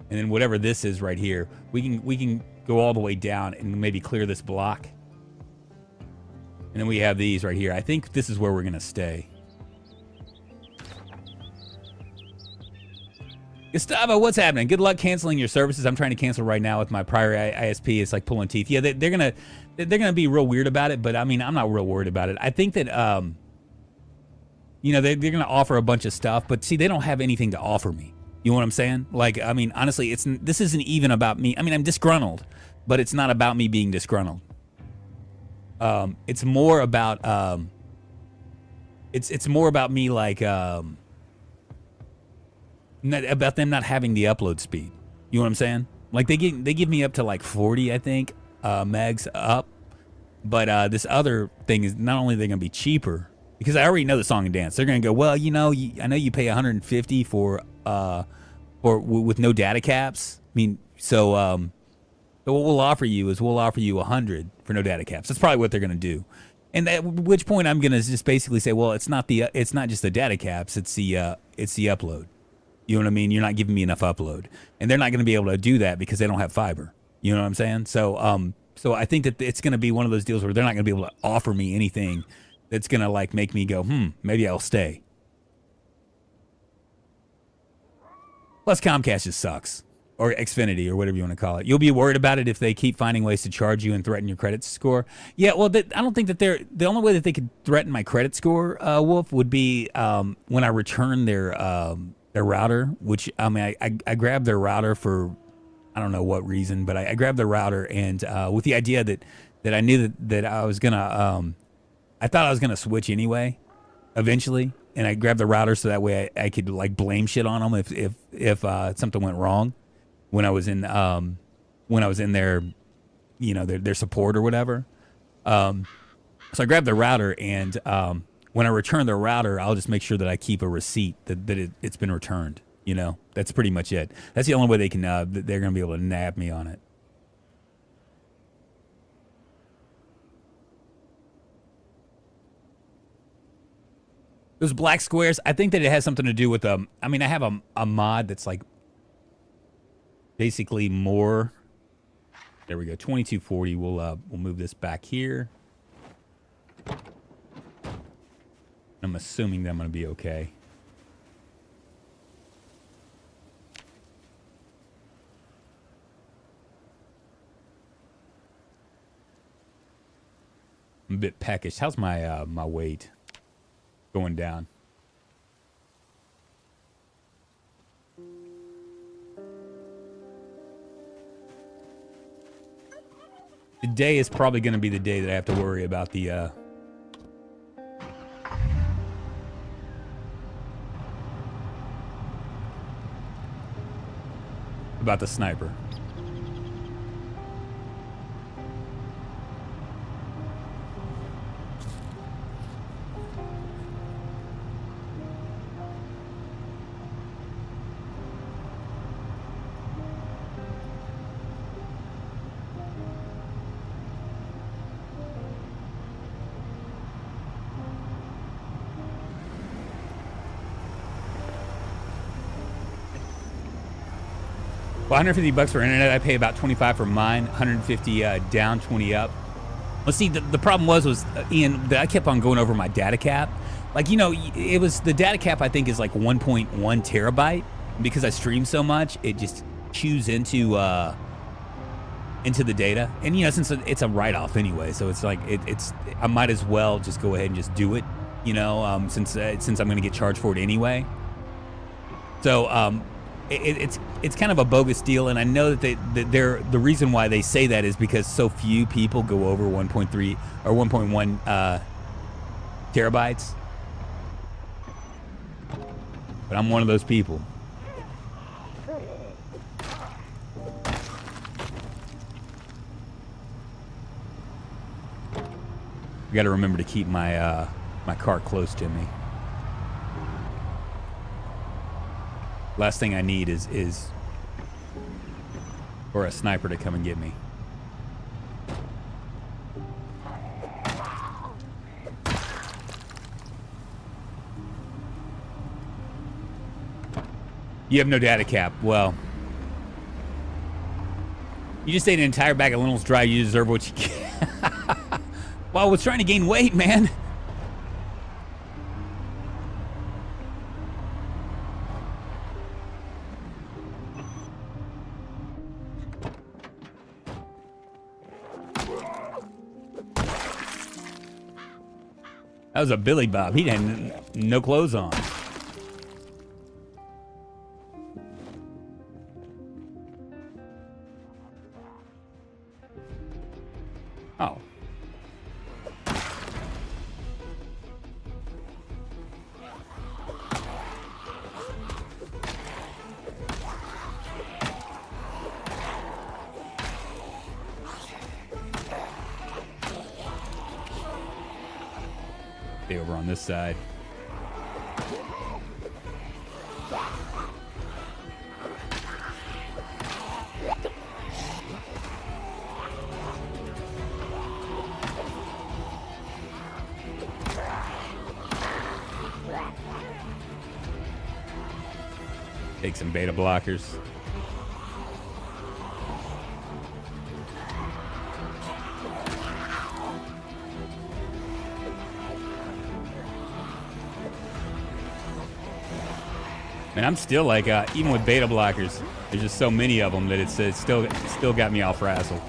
and then whatever this is right here, we can go all the way down and maybe clear this block, and then we have these right here. I think this is where we're gonna stay. Gustavo, what's happening? Good luck canceling your services. I'm trying to cancel right now with my prior ISP. It's like pulling teeth. Yeah, they're gonna be real weird about it, but I mean, I'm not real worried about it. I think that you know, they're going to offer a bunch of stuff, but see, they don't have anything to offer me. You know what I'm saying? Like, I mean, honestly, this isn't even about me. I mean, I'm disgruntled, but it's not about me being disgruntled. It's more about, it's more about me, like, about them not having the upload speed. You know what I'm saying? Like, they give me up to like 40, I think, megs up, but this other thing is not only are they going to be cheaper, because I already know the song and dance. They're gonna go, well, you know, I know you pay 150 for with no data caps. I mean, so what we'll offer you is 100 for no data caps. That's probably what they're gonna do. And at which point I'm gonna just basically say, well, it's not just the data caps, it's the upload. You know what I mean? You're not giving me enough upload, and they're not gonna be able to do that because they don't have fiber. You know what I'm saying? So so I think that it's gonna be one of those deals where they're not gonna be able to offer me anything that's gonna like make me go, maybe I'll stay. Plus Comcast just sucks. Or Xfinity, or whatever you want to call it. You'll be worried about it if they keep finding ways to charge you and threaten your credit score. Yeah, well, I don't think that the only way that they could threaten my credit score, Wolf, would be when I return their router, which, I mean, I grabbed their router for, I don't know what reason, but I grabbed their router, and with the idea that I knew that I was gonna, I thought I was going to switch anyway, eventually, and I grabbed the router so that way I could, like, blame shit on them if something went wrong when I was in their, you know, their support or whatever. So I grabbed the router, and when I return the router, I'll just make sure that I keep a receipt that it's been returned, you know? That's pretty much it. That's the only way they can, they're going to be able to nab me on it. Those black squares, I think that it has something to do with, I mean, I have a mod that's like basically more. There we go, 2240. We'll move this back here. I'm assuming that I'm going to be okay. I'm a bit peckish. How's my my weight going down? Today is probably going to be the day that I have to worry about the sniper. Well, $150 for internet. I pay about 25 for mine. 150 down, 20 up. Well, see, the problem was Ian, that I kept on going over my data cap. Like, you know, it was the data cap. I think is like 1.1 terabyte. Because I stream so much, it just chews into the data. And you know, since it's a write-off anyway, so it's like it's I might as well just go ahead and just do it. You know, since I'm going to get charged for it anyway. So it's kind of a bogus deal, and I know that the reason why they say that is because so few people go over 1.3 or 1.1 terabytes. But I'm one of those people. I got to remember to keep my my car close to me. Last thing I need is for a sniper to come and get me. You have no data cap. Well, you just ate an entire bag of lentils dry. You deserve what you get. Well, I was trying to gain weight, man. That was a Billy Bob. He had no clothes on. Oh. Stay over on this side. Take some beta blockers. And I'm still like, even with beta blockers, there's just so many of them that it's still got me all frazzled.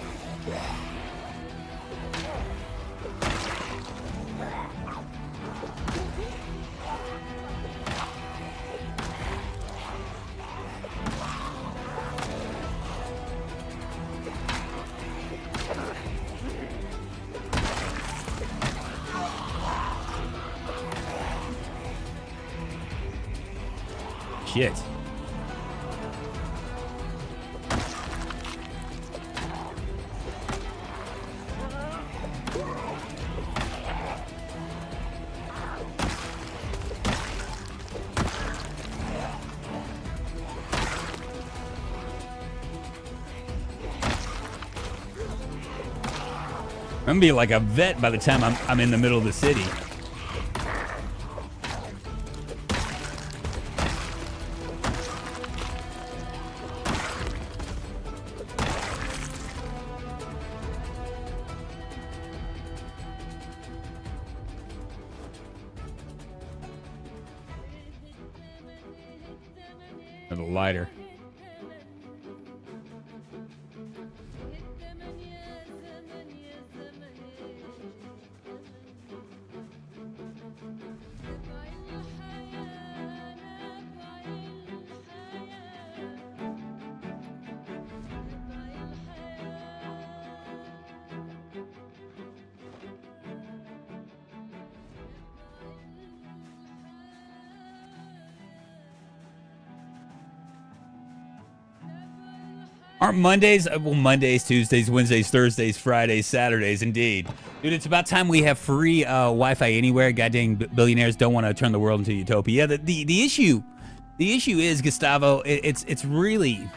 Shit. I'm gonna be like a vet by the time I'm in the middle of the city. The lighter. Aren't Mondays? Well, Mondays, Tuesdays, Wednesdays, Thursdays, Fridays, Saturdays, indeed. Dude, it's about time we have free Wi-Fi anywhere. Goddamn billionaires don't want to turn the world into utopia. The issue is, Gustavo, it's really...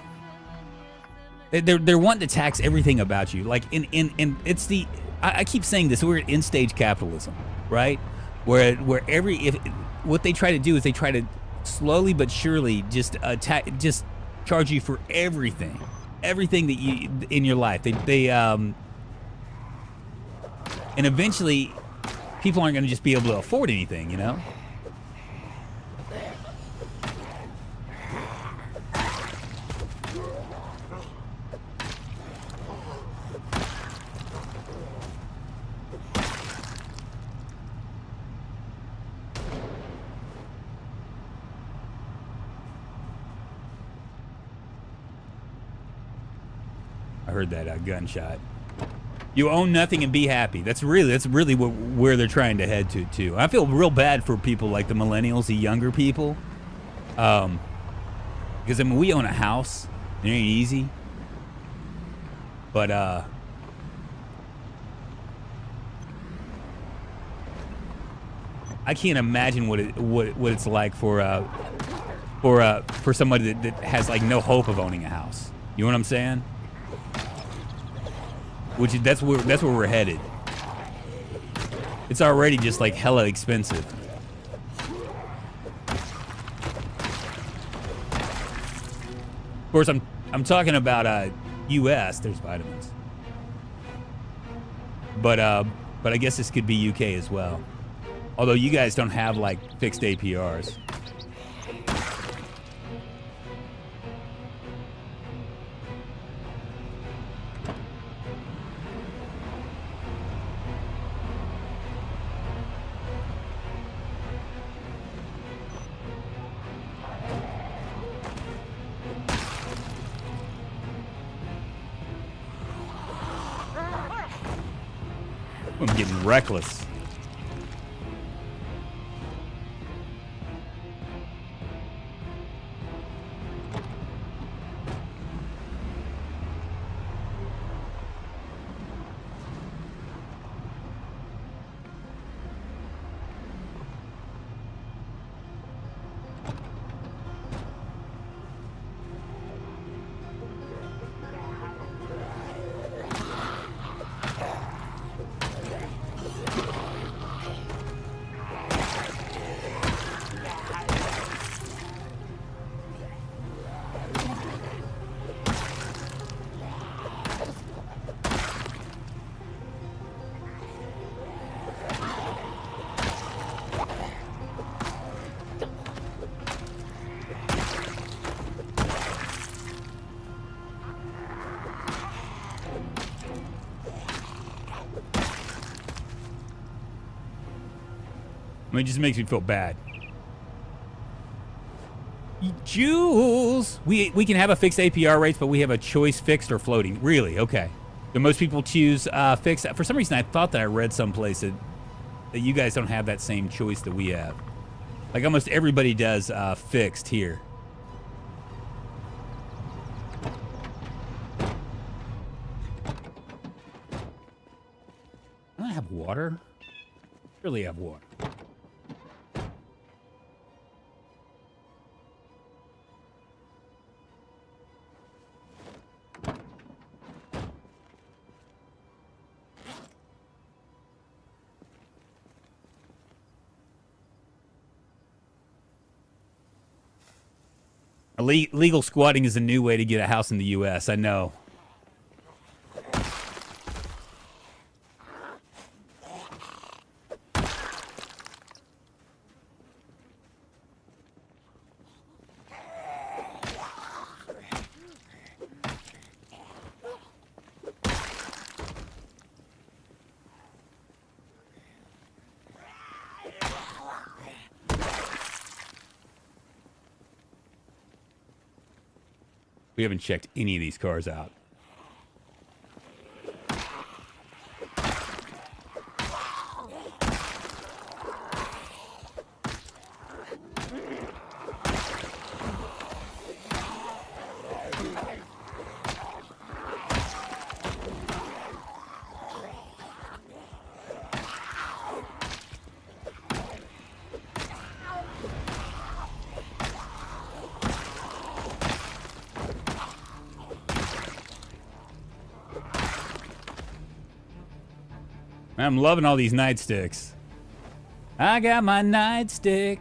They're wanting to tax everything about you. Like, it's the... I keep saying this, we're at end-stage capitalism, right? Where what they try to do is they try to slowly but surely just charge you for everything that you in your life. And eventually people aren't going to just be able to afford anything, you know? I heard that gunshot. You own nothing and be happy. That's really where they're trying to head to too. I feel real bad for people like the millennials, the younger people, because I mean we own a house. It ain't easy, but I can't imagine what it's like for somebody that has like no hope of owning a house. You know what I'm saying? That's where we're headed. It's already just like hella expensive. Of course, I'm talking about U.S. There's vitamins, but I guess this could be U.K. as well. Although you guys don't have like fixed APRs. I'm getting reckless. I mean, it just makes me feel bad. Jules! We can have a fixed APR rates, but we have a choice fixed or floating. Really? Okay. Do most people choose fixed? For some reason, I thought that I read someplace that you guys don't have that same choice that we have. Like almost everybody does fixed here. Do I have water? Surely I have water. Legal squatting is a new way to get a house in the U.S. I know. We haven't checked any of these cars out. I'm loving all these nightsticks. I got my nightstick.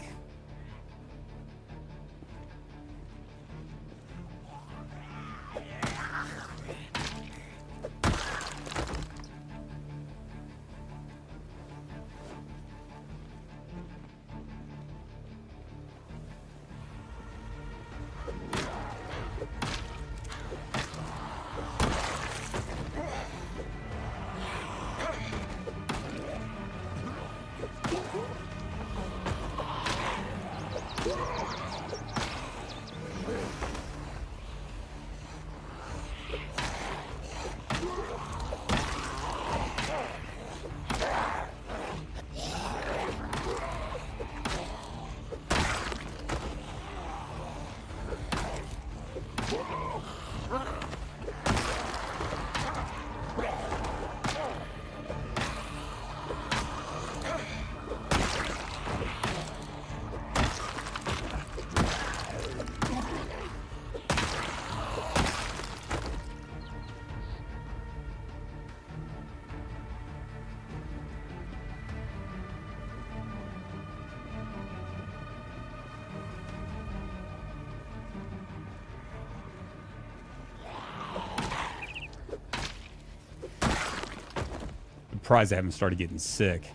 Surprised I haven't started getting sick.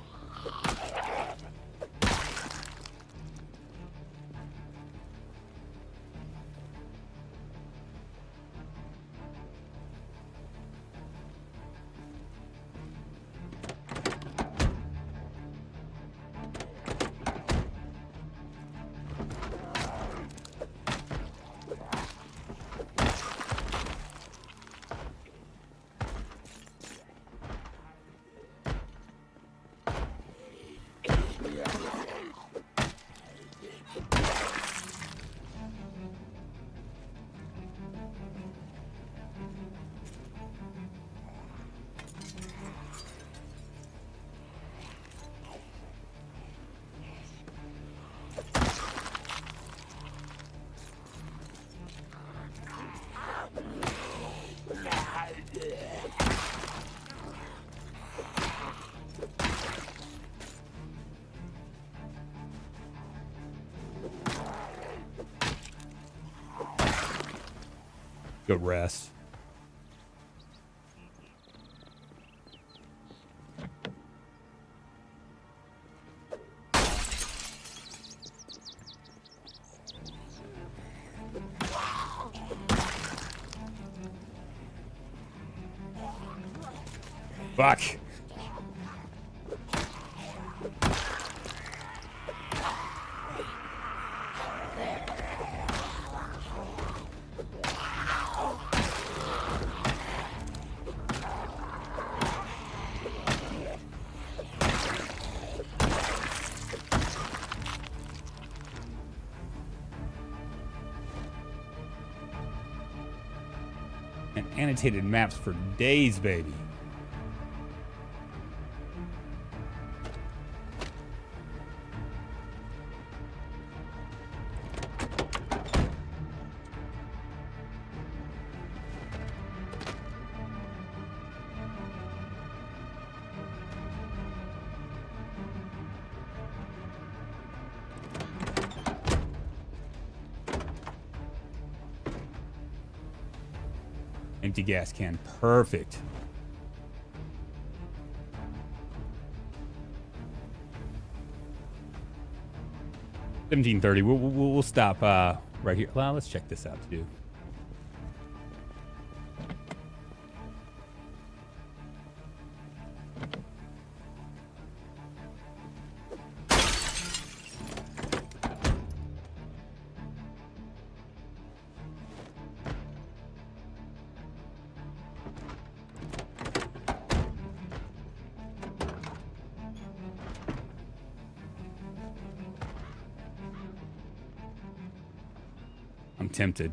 Good rest. Fuck. And annotated maps for days, baby. Empty gas can. Perfect. $17.30. We'll stop right here. Well, let's check this out too. I'm tempted.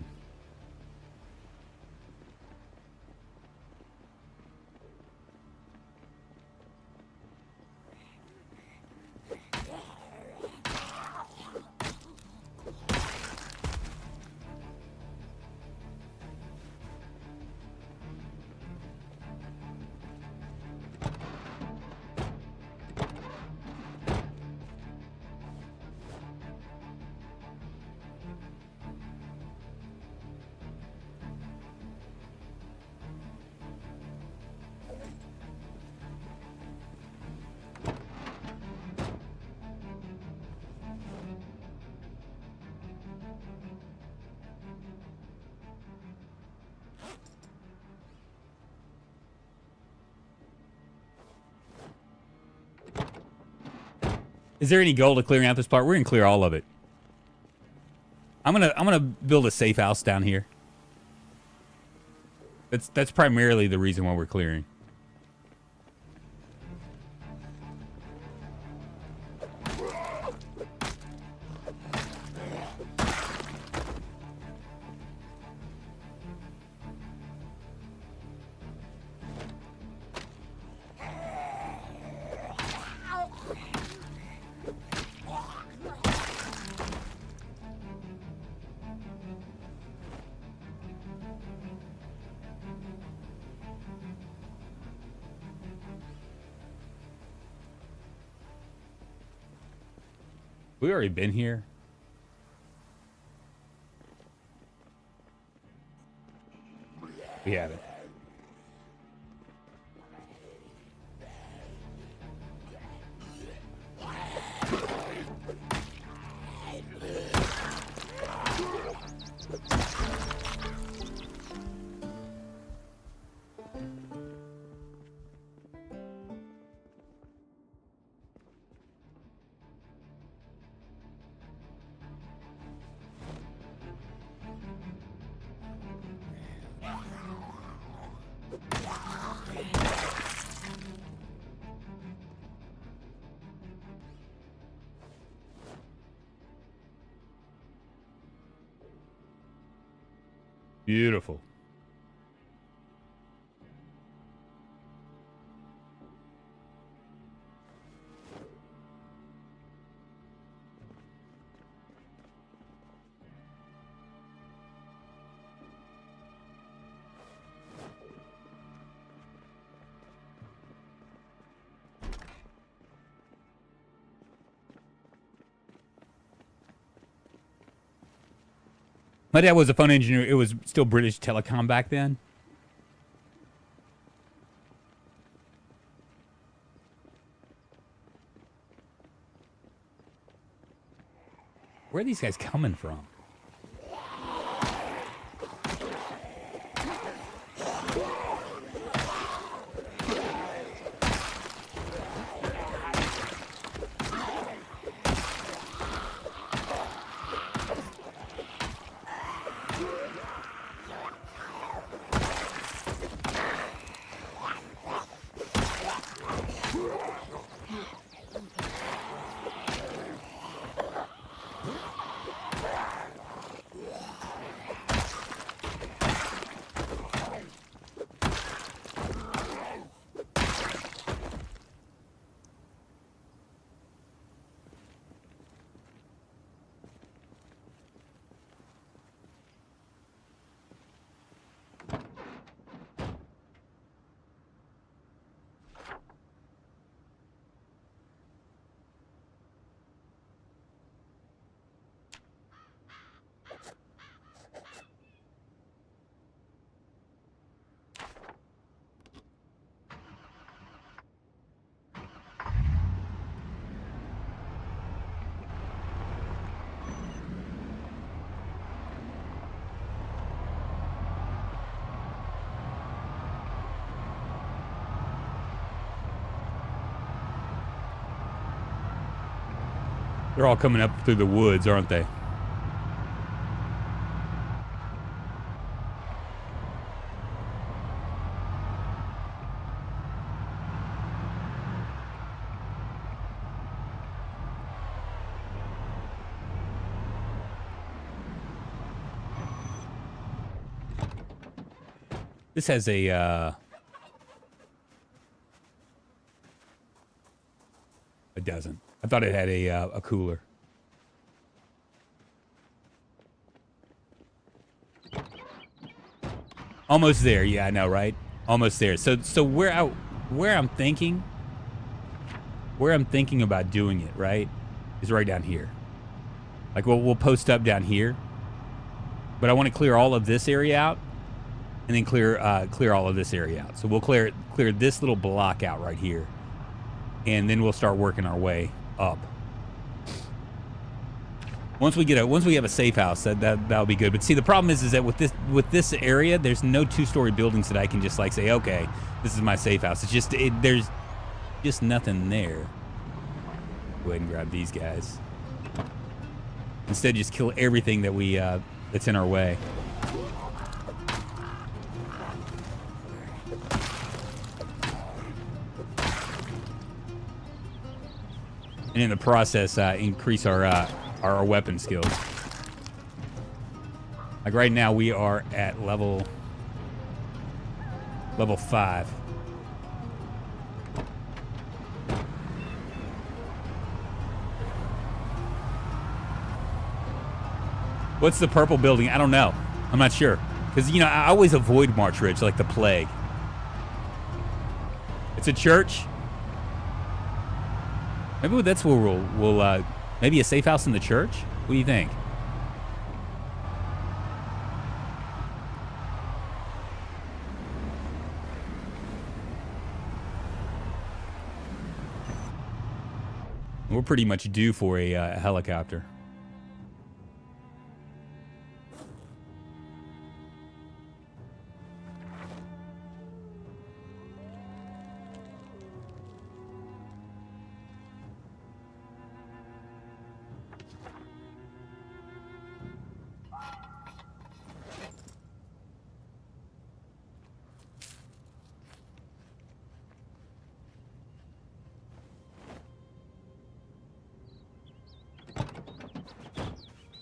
Is there any goal to clearing out this part? We're gonna clear all of it. I'm gonna build a safe house down here. That's primarily the reason why we're clearing. We already been here. We haven't. Beautiful. My dad was a phone engineer. It was still British Telecom back then. Where are these guys coming from? They're all coming up through the woods, aren't they? This has a, it doesn't. I thought it had a cooler. Almost there. Yeah, I know, right? Almost there. So where I'm thinking about doing it, right, is right down here. Like we'll post up down here, but I want to clear all of this area out, and then clear all of this area out. So we'll clear this little block out right here, and then we'll start working our way up. Once we have a safe house, that'll be good. But see, the problem is that with this area, there's no two-story buildings that I can just like say, okay, this is my safe house. It's just there's just nothing there. Go ahead and grab these guys. Instead, just kill everything that we that's in our way. And in the process, increase our weapon skills. Like right now, we are at level 5. What's the purple building? I don't know. I'm not sure. Because, you know, I always avoid March Ridge like the plague. It's a church. Maybe that's where we'll maybe a safe house in the church? What do you think? We're pretty much due for a helicopter.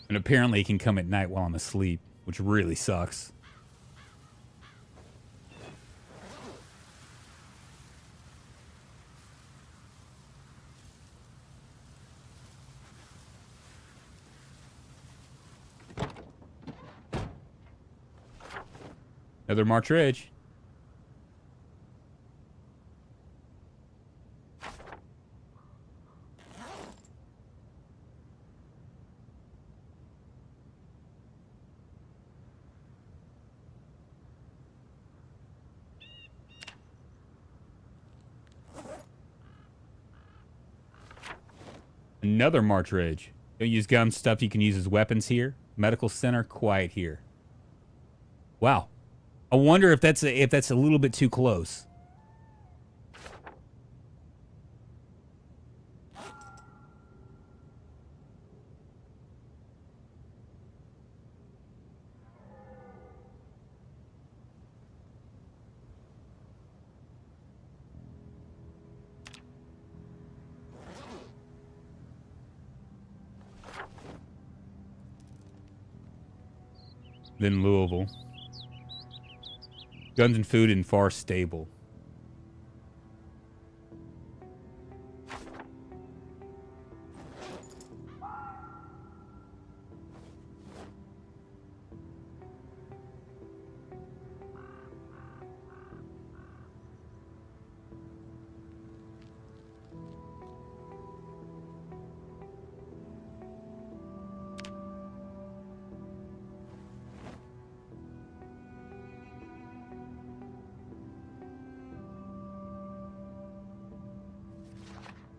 And apparently it can come at night while I'm asleep, which really sucks. Another March Ridge. Another March Ridge. Don't use gun stuff you can use as weapons here. Medical center, quiet here. Wow. I wonder if that's a little bit too close. Then Louisville. Guns and food in far stable.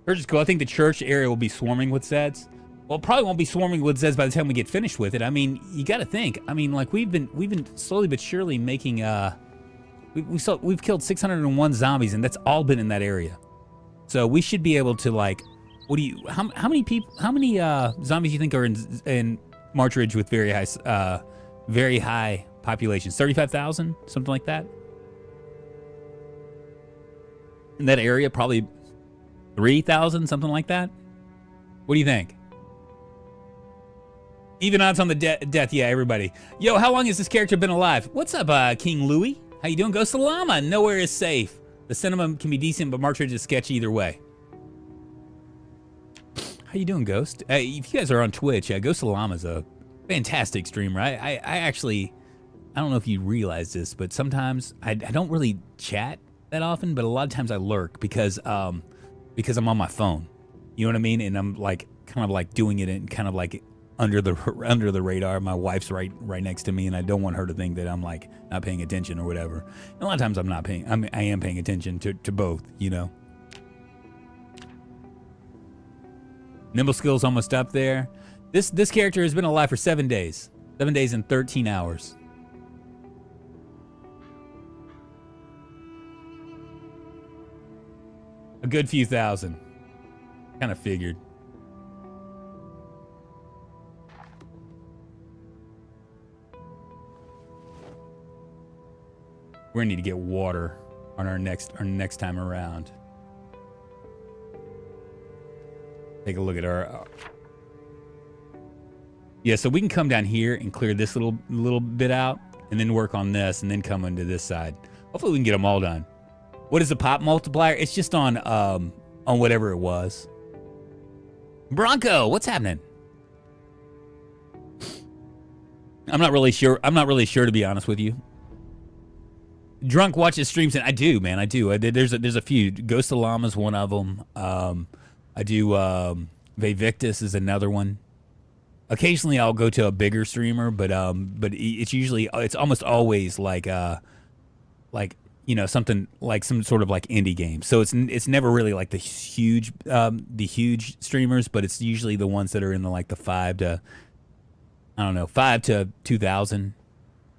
Church is cool. I think the church area will be swarming with Zeds. Well, it probably won't be swarming with Zeds by the time we get finished with it. I mean, you got to think. I mean, like we've been slowly but surely making. We've killed 601 zombies, and that's all been in that area. So we should be able to like. What do you? How many people? How many zombies do you think are in March Ridge with very high populations? 35,000, something like that. In that area, probably 3,000, something like that. What do you think? Even odds on the death, yeah, everybody. Yo, how long has this character been alive? What's up, King Louie? How you doing? Ghost of Llama. Nowhere is safe. The cinema can be decent, but March Ridge is sketchy either way. How you doing, Ghost? If you guys are on Twitch, Ghost of Llama's a fantastic streamer. I actually, I don't know if you realize this, but sometimes I don't really chat that often, but a lot of times I lurk because I'm on my phone. You know what I mean? And I'm like kind of like doing it and kind of like under the radar. My wife's right next to me, and I don't want her to think that I'm like not paying attention or whatever. And a lot of times I'm not paying. I am paying attention to both. You know. Nimble skills almost up there. This character has been alive for 7 days. 7 days and 13 hours. A good few thousand. Kind of figured. We're gonna need to get water on our next time around. Take a look at our. Yeah, so we can come down here and clear this little bit out, and then work on this, and then come into this side. Hopefully, we can get them all done. What is the pop multiplier? It's just on whatever it was. Bronco, what's happening? I'm not really sure. I'm not really sure, to be honest with you. Drunk watches streams, and I do, man. I do. There's a few. Ghost of Llama's one of them. I do. Vevictus is another one. Occasionally, I'll go to a bigger streamer, but it's almost always like you know, something like some sort of like indie game. So it's never really like the huge streamers, but it's usually the ones that are in the 5 to 2,000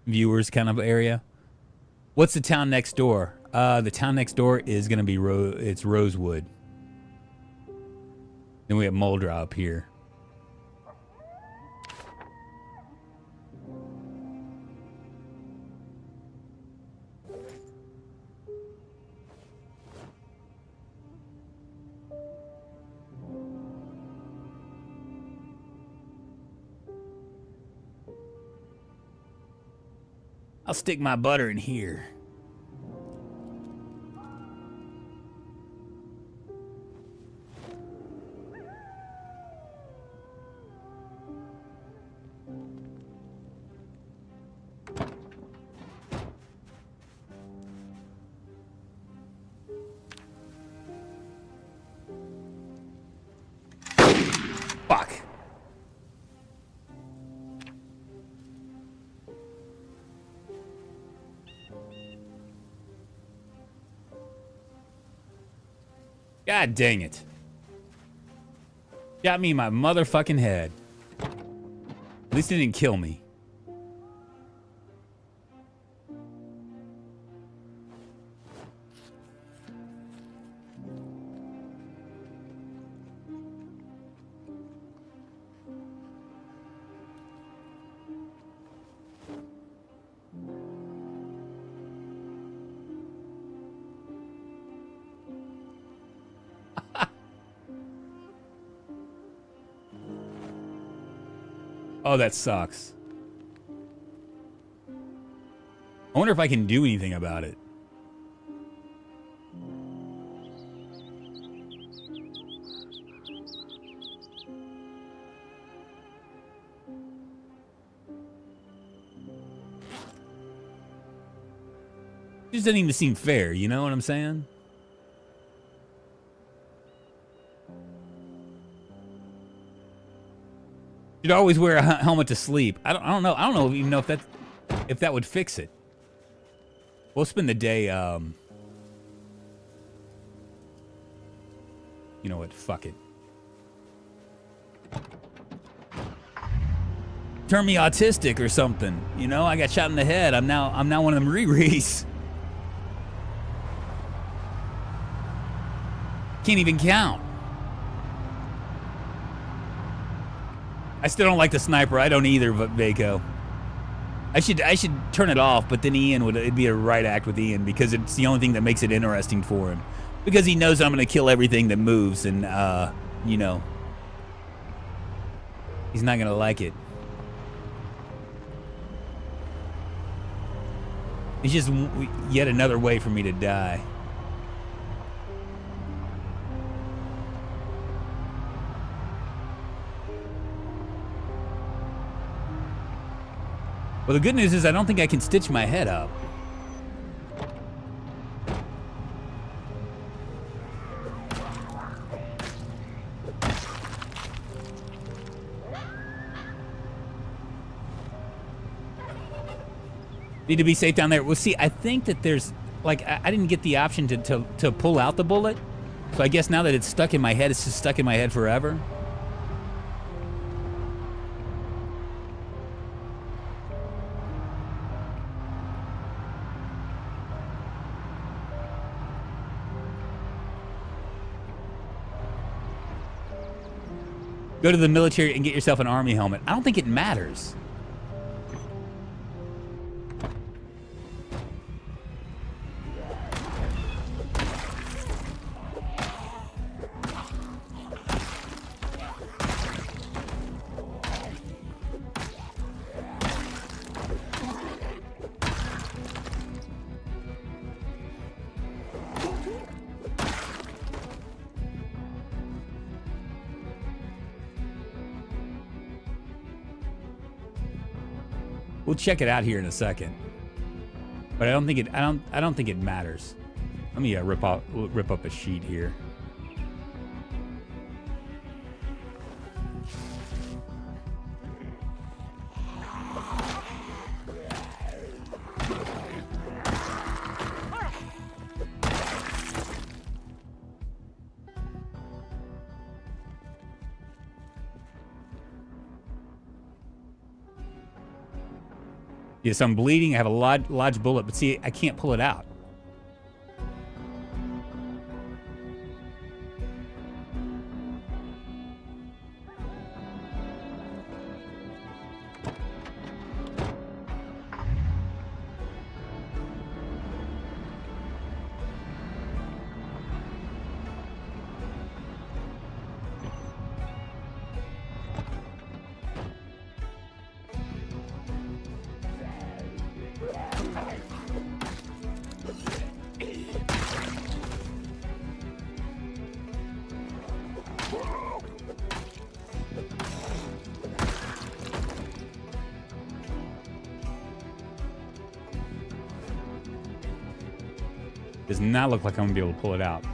viewers kind of area. What's the town next door? The town next door is gonna be it's Rosewood. Then we have Muldra up here. I'll stick my butter in here. Fuck. God dang it. Got me in my motherfucking head. At least it didn't kill me. Oh, that sucks. I wonder if I can do anything about it. It just doesn't even seem fair, you know what I'm saying? You'd always wear a helmet to sleep. I don't know. I don't even know if that would fix it. We'll spend the day. You know what? Fuck it. Turn me autistic or something. You know, I got shot in the head. I'm now one of them Riris. Can't even count. I still don't like the sniper. I don't either, but Vaco. I should turn it off, but then it'd be a right act with Ian because it's the only thing that makes it interesting for him. Because he knows I'm gonna kill everything that moves, and you know, he's not gonna like it. It's just yet another way for me to die. Well, the good news is I don't think I can stitch my head up. Need to be safe down there. Well, see, I think that there's, like, I didn't get the option to pull out the bullet. So I guess now that it's stuck in my head, it's just stuck in my head forever. Go to the military and get yourself an army helmet. I don't think it matters. We'll check it out here in a second. But I don't think it matters. Let me rip up a sheet here. Yes, I'm bleeding. I have a lodged bullet, but see, I can't pull it out. Does not look like I'm gonna be able to pull it out.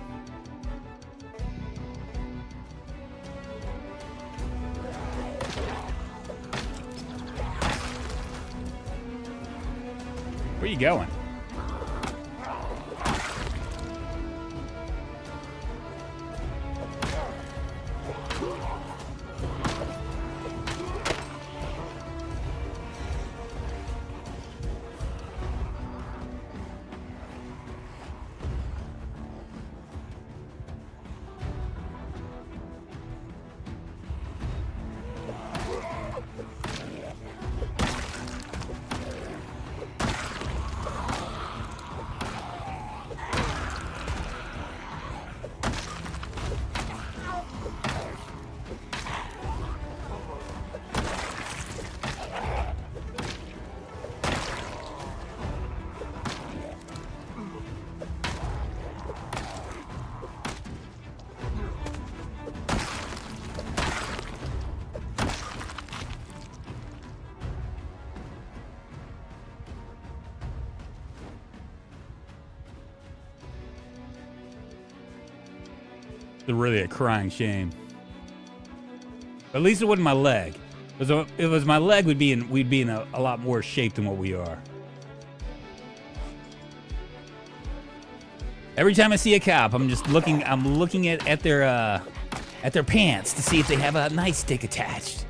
Where are you going? Really a crying shame. At least it wasn't my leg. If it was my leg, we'd be in a lot more shape than what we are. Every time I see a cop, I'm looking at their pants to see if they have a nightstick attached.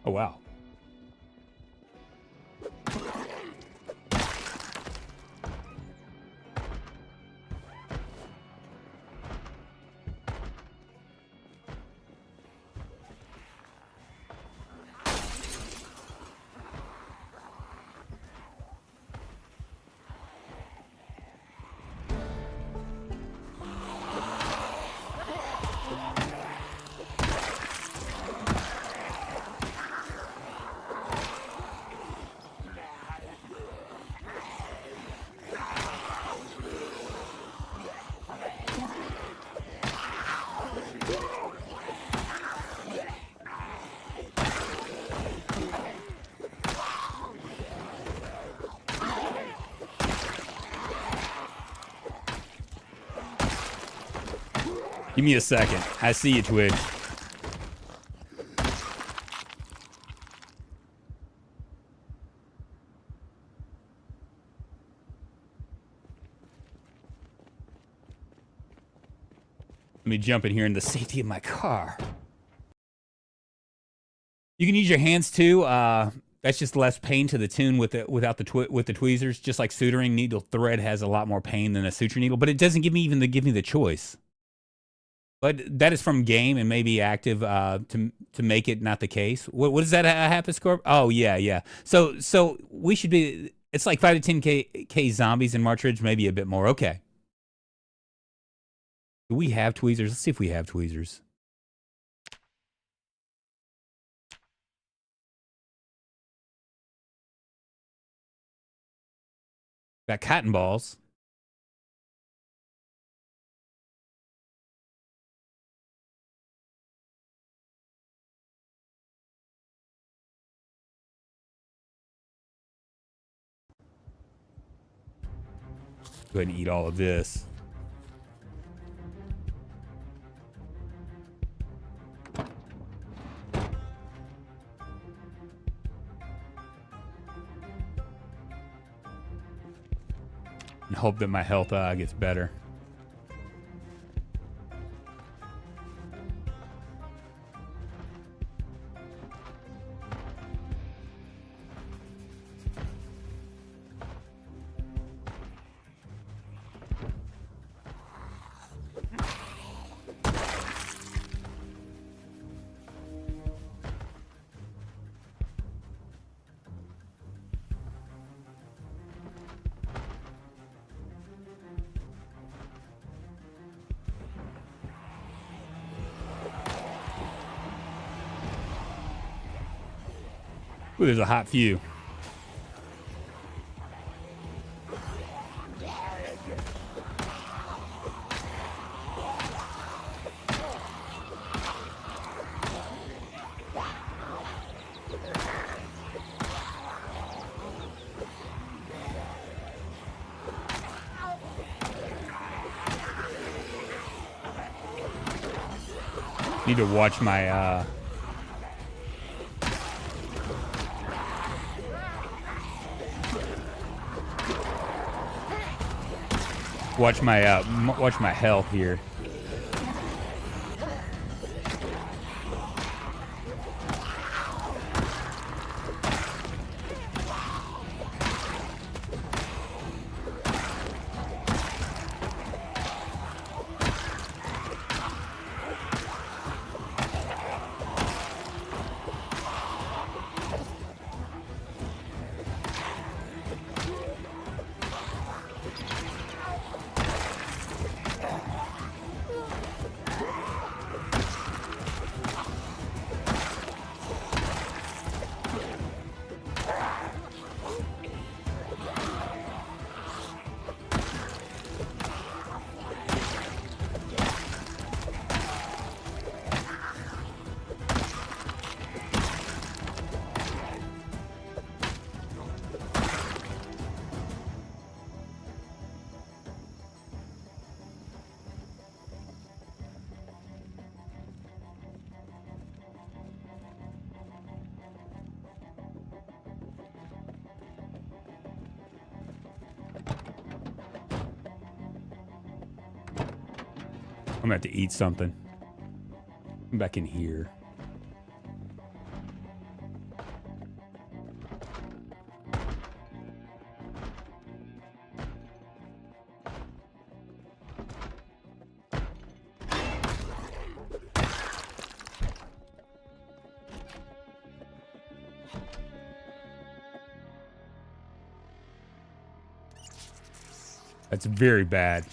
Oh, wow. Give me a second. I see you, Twitch. Let me jump in here in the safety of my car. You can use your hands too. That's just less pain to the tune with the tweezers. Just like suturing, needle thread has a lot more pain than a suture needle, but it doesn't give me the choice. But that is from game and may be active to make it not the case. What does that happen, Scorp? Oh yeah, yeah. So we should be. It's like 5 to 10k zombies in March Ridge, maybe a bit more. Okay. Do we have tweezers? Let's see if we have tweezers. Got cotton balls. Go ahead and eat all of this. And hope that my health gets better. Ooh, there's a hot few. Need to watch my watch my health here. I'm gonna have to eat something. I'm back in here. That's very bad.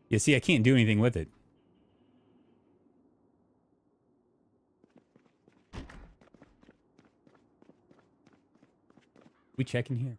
You see, I can't do anything with it. We checking here?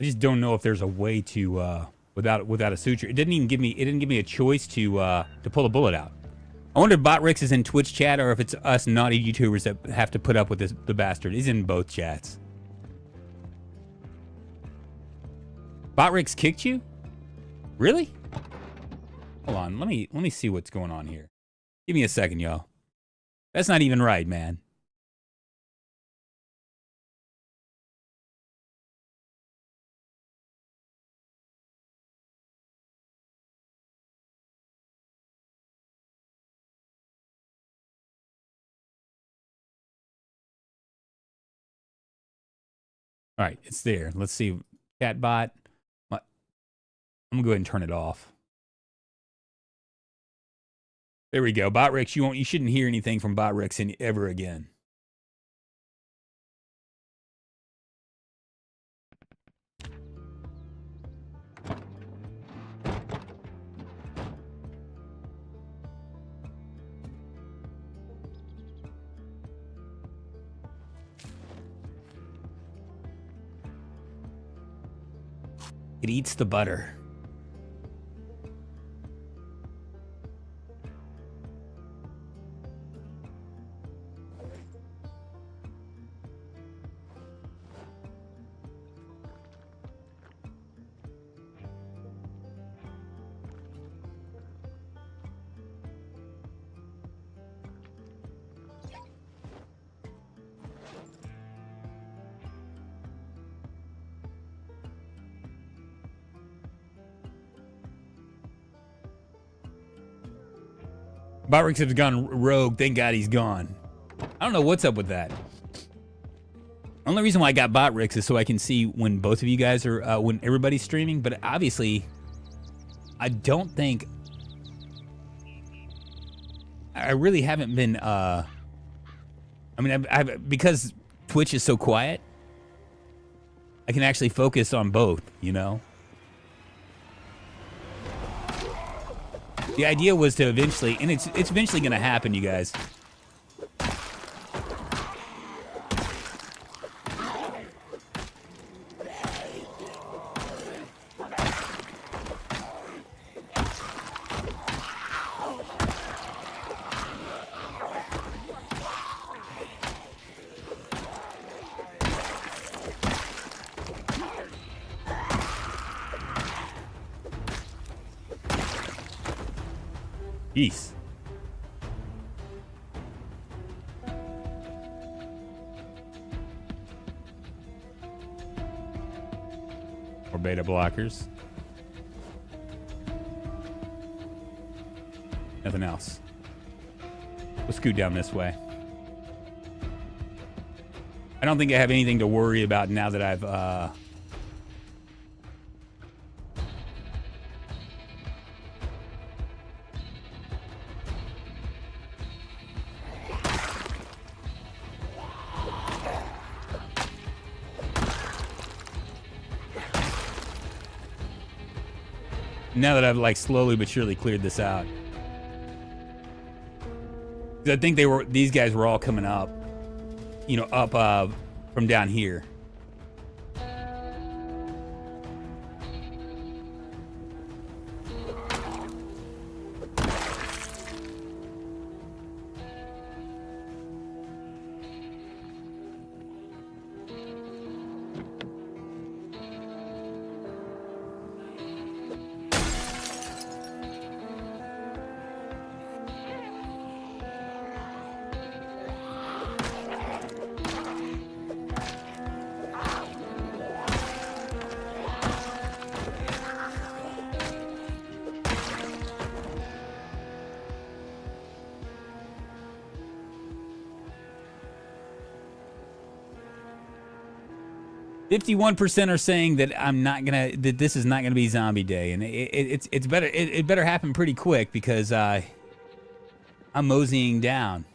I just don't know if there's a way to without a suture. It didn't give me a choice to pull a bullet out. I wonder if Botrix is in Twitch chat or if it's us naughty YouTubers that have to put up with the bastard. He's in both chats. Botrix kicked you? Really? Hold on, let me see what's going on here. Give me a second, y'all. That's not even right, man. All right, it's there. Let's see. Chatbot. I'm gonna go ahead and turn it off. There we go. Botrix, you shouldn't hear anything from Botrix ever again. It eats the butter. Botrix has gone rogue. Thank God he's gone. I don't know what's up with that. Only reason why I got Botrix is so I can see when both of you guys are, when everybody's streaming. But obviously, I don't think, I really haven't been, I mean, because Twitch is so quiet, I can actually focus on both, you know? The idea was to eventually, and it's eventually going to happen, you guys. Peace. Or beta blockers. Nothing else. We'll scoot down this way. I don't think I have anything to worry about now that I've now that I've like slowly but surely cleared this out. 'Cause I think these guys were all coming up, you know, up from down here. %51 are saying that that this is not gonna be zombie day, and it's better. It better happen pretty quick because I'm moseying down.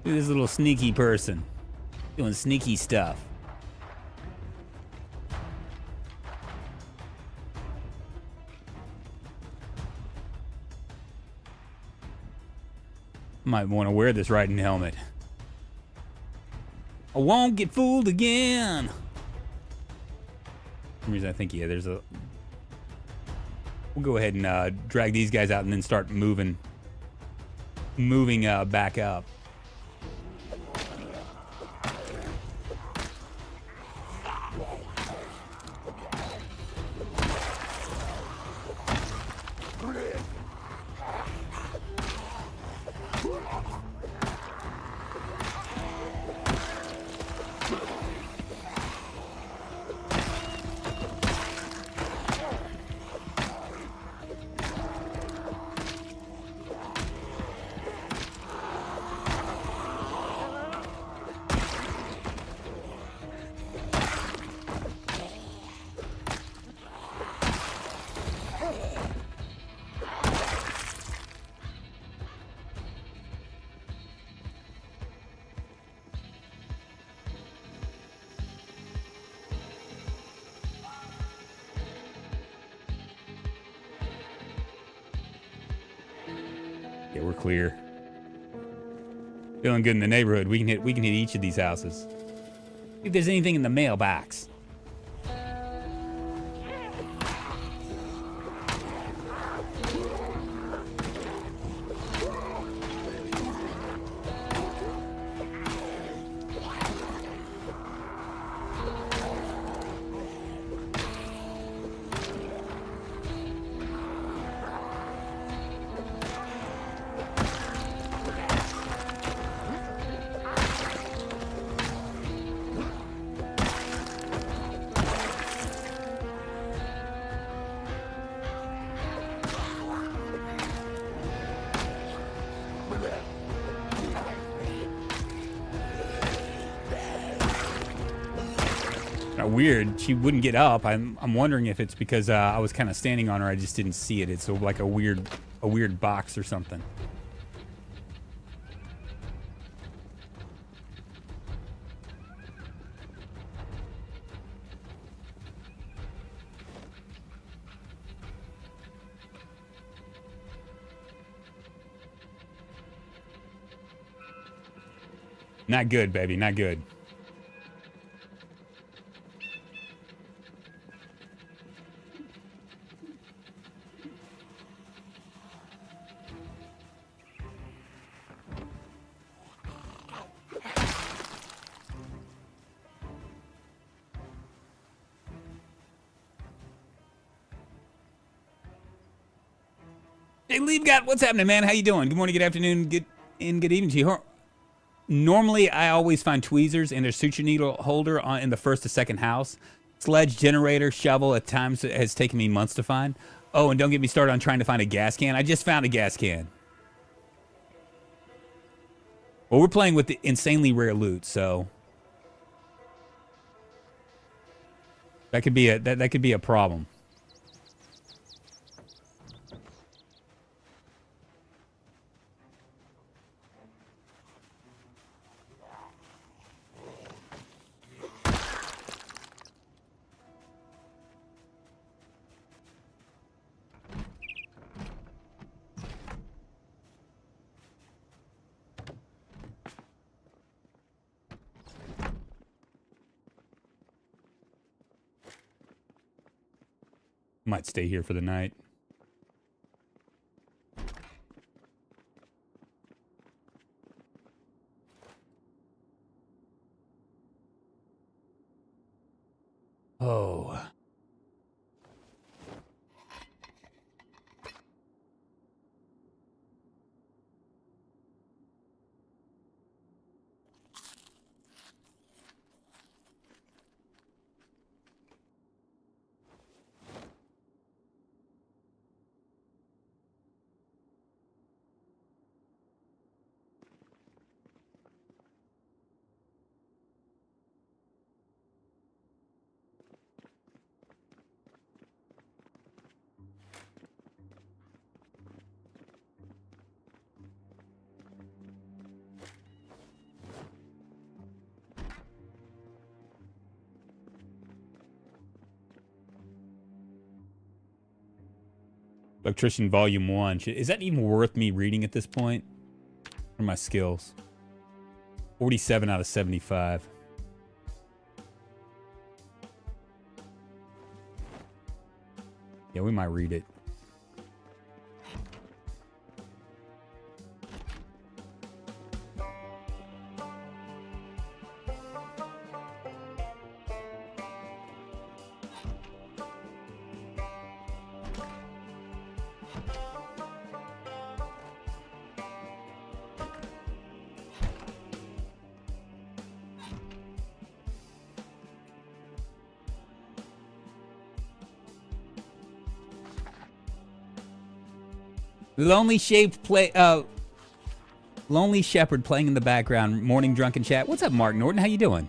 Look at this little sneaky person doing sneaky stuff. Might want to wear this riding helmet. I won't get fooled again. For some reason I think, yeah, there's a... We'll go ahead and drag these guys out and then start moving back up. Yeah, we're clear. Feeling good in the neighborhood. We can hit each of these houses. See if there's anything in the mailbox. Weird, she wouldn't get up. I'm wondering if it's because I was kind of standing on her. I just didn't see it. It's like a weird box or something. Not good, baby. Not good. Hey, Leave what's happening, man? How you doing? Good morning, good afternoon, good evening to you. Normally, I always find tweezers and a suture needle holder in the first to second house. Sledge, generator, shovel, at times it has taken me months to find. Oh, and don't get me started on trying to find a gas can. I just found a gas can. Well, we're playing with the insanely rare loot, so that could be a problem. Might stay here for the night. Oh. Electrician Volume 1. Is that even worth me reading at this point? For my skills. 47 out of 75. Yeah, we might read it. Lonely Shepherd playing in the background. Morning drunken chat. What's up, Mark Norton? How you doing?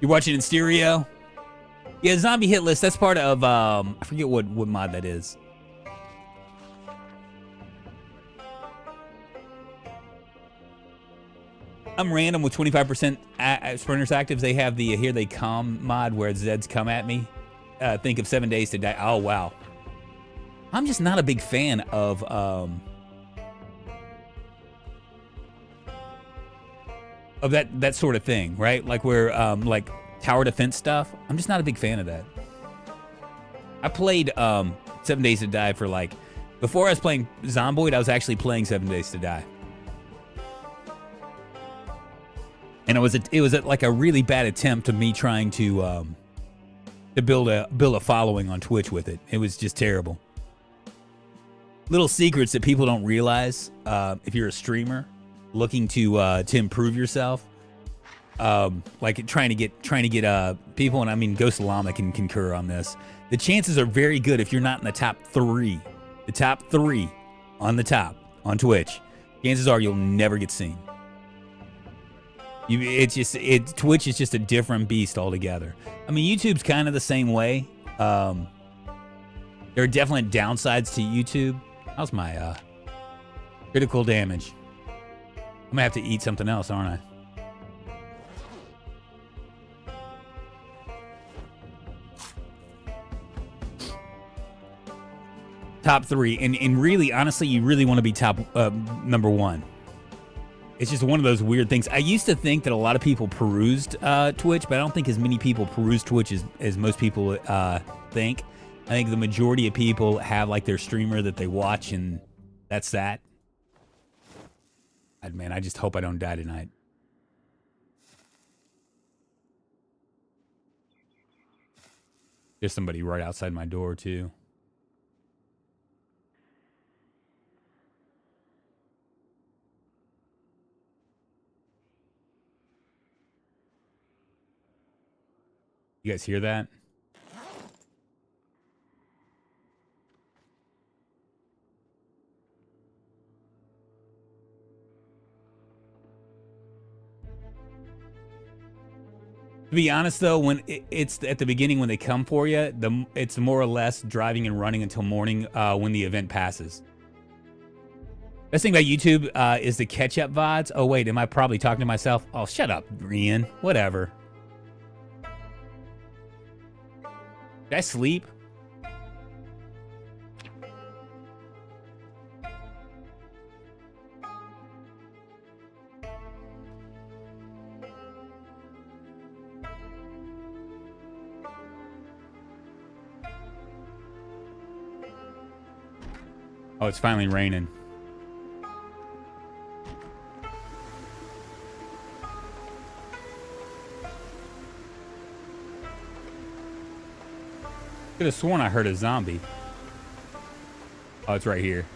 You're watching in stereo? Yeah, Zombie Hit List. That's part of I forget what mod that is. I'm random with 25% sprinters actives. They have the Here They Come mod where Zeds come at me. Think of 7 days to die. Oh wow. I'm just not a big fan of that sort of thing, right? Like where like tower defense stuff. I'm just not a big fan of that. I played 7 Days to Die for like before I was playing Zomboid, I was actually playing 7 Days to Die. And it was like a really bad attempt of me trying to build a following on Twitch with it. It was just terrible. Little secrets that people don't realize if you're a streamer looking to improve yourself, like trying to get people, and I mean Ghost Llama can concur on this. The chances are very good if you're not in the top three on the top on Twitch. Chances are you'll never get seen. Twitch is just a different beast altogether. I mean, YouTube's kind of the same way. There are definitely downsides to YouTube. How's my critical damage? I'm gonna have to eat something else, aren't I? Top 3, and really, honestly, you really want to be top number 1. It's just one of those weird things. I used to think that a lot of people perused Twitch, but I don't think as many people peruse Twitch as most people think. I think the majority of people have like their streamer that they watch, and that's that. Man, I just hope I don't die tonight. There's somebody right outside my door, too. You guys hear that? To be honest, though, when it's at the beginning when they come for you, it's more or less driving and running until morning when the event passes. Best thing about YouTube is the catch-up VODs. Oh, wait, am I probably talking to myself? Oh, shut up, Rian. Whatever. Did I sleep? Oh, it's finally raining. Could have sworn I heard a zombie. Oh, it's right here.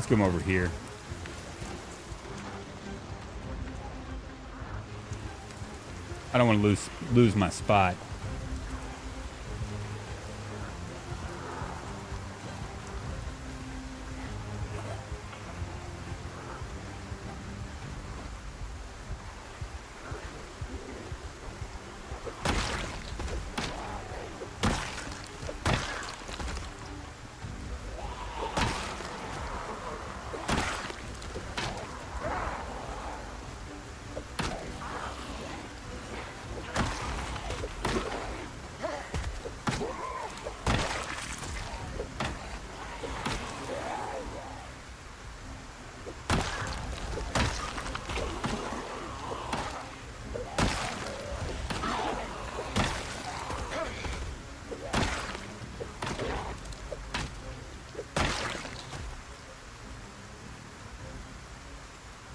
Come over here. I don't want to lose my spot.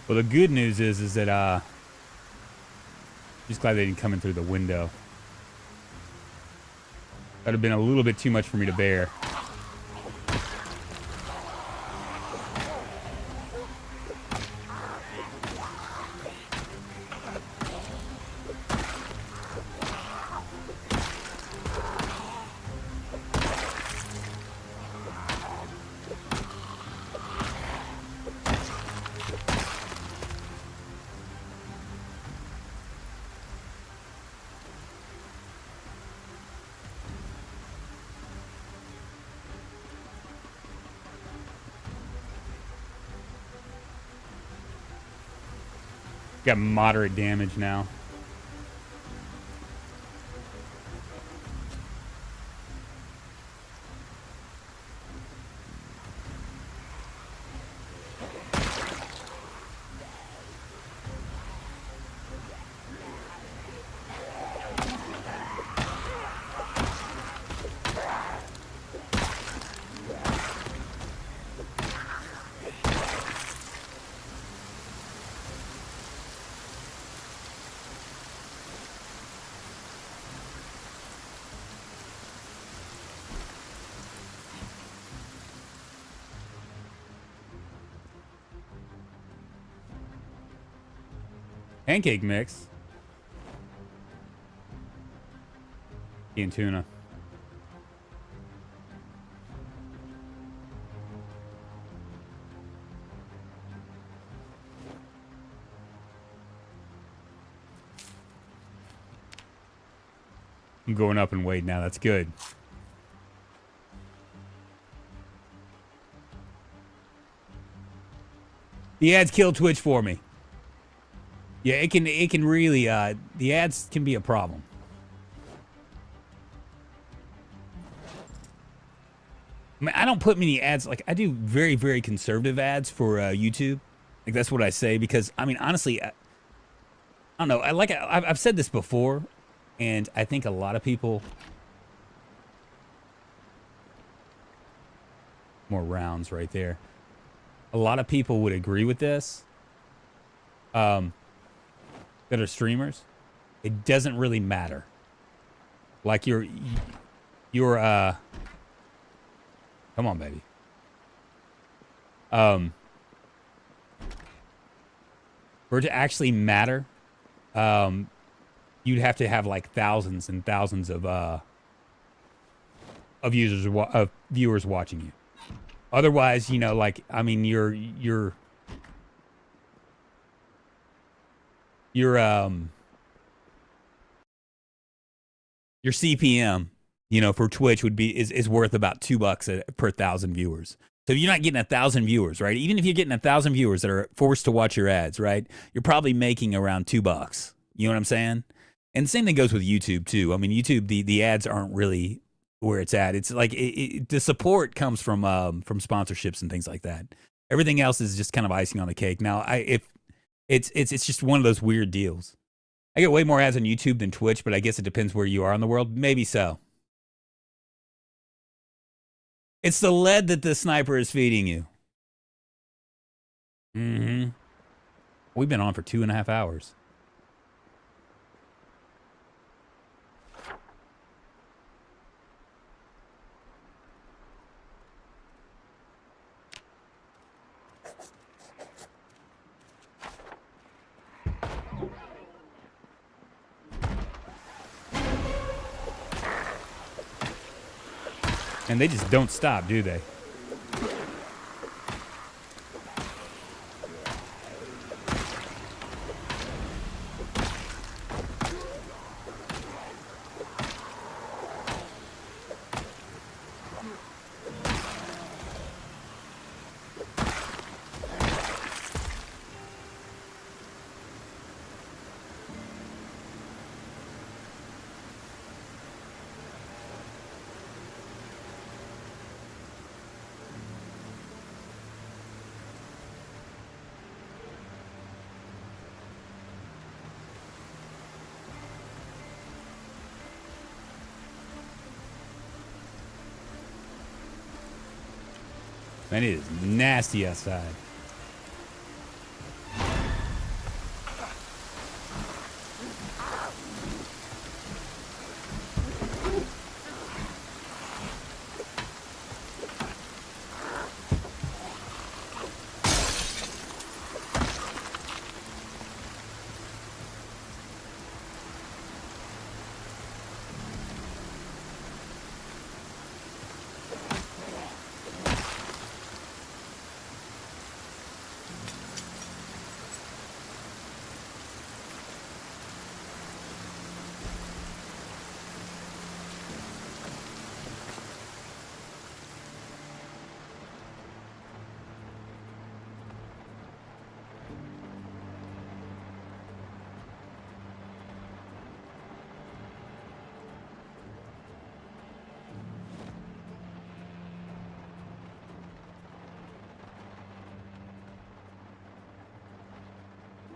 Well, the good news is that just glad they didn't come in through the window. That'd have been a little bit too much for me to bear. Got moderate damage now. Pancake mix. And tuna. I'm going up in weight now. That's good. The ads kill Twitch for me. Yeah, it can really the ads can be a problem. I mean, I don't put many ads, like I do very, very conservative ads for YouTube. Like that's what I say because I mean honestly, I don't know. I've said this before, and I think a lot of people more rounds right there. A lot of people would agree with this. That are streamers. It doesn't really matter. Like your come on, baby. For it to actually matter, you'd have to have like thousands and thousands of viewers watching you. Otherwise, you know, like I mean, your CPM, you know, for Twitch would be is worth about $2 per 1,000 viewers. So if you're not getting 1,000 viewers, right? Even if you're getting 1,000 viewers that are forced to watch your ads, right? You're probably making around $2. You know what I'm saying? And the same thing goes with YouTube too. I mean, YouTube, the ads aren't really where it's at. It's like the support comes from sponsorships and things like that. Everything else is just kind of icing on the cake. Now, it's just one of those weird deals. I get way more ads on YouTube than Twitch, but I guess it depends where you are in the world. Maybe so. It's the lead that the sniper is feeding you. Mm-hmm. We've been on for 2.5 hours. And they just don't stop, do they? Man, it is nasty outside.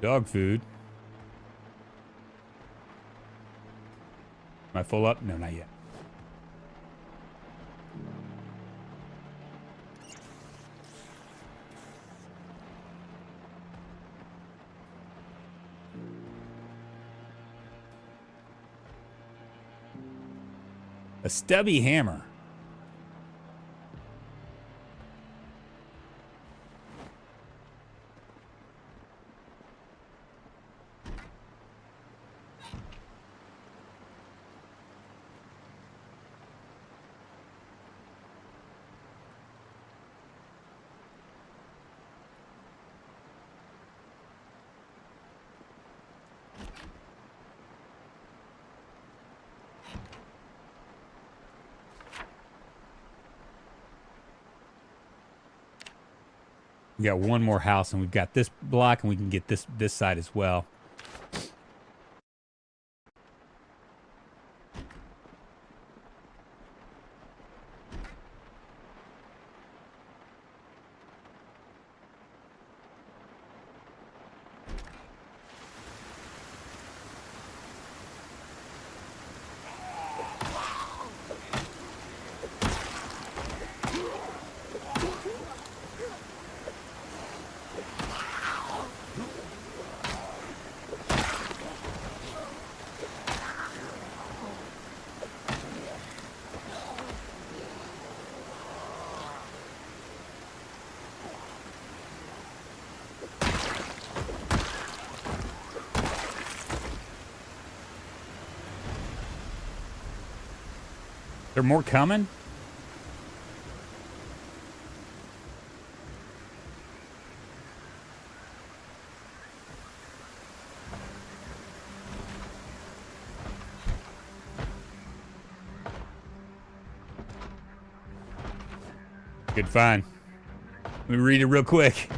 Dog food. Am I full up? No, not yet. A stubby hammer. We got one more house, and we've got this block, and we can get this side as well. There more coming? Good find. Let me read it real quick.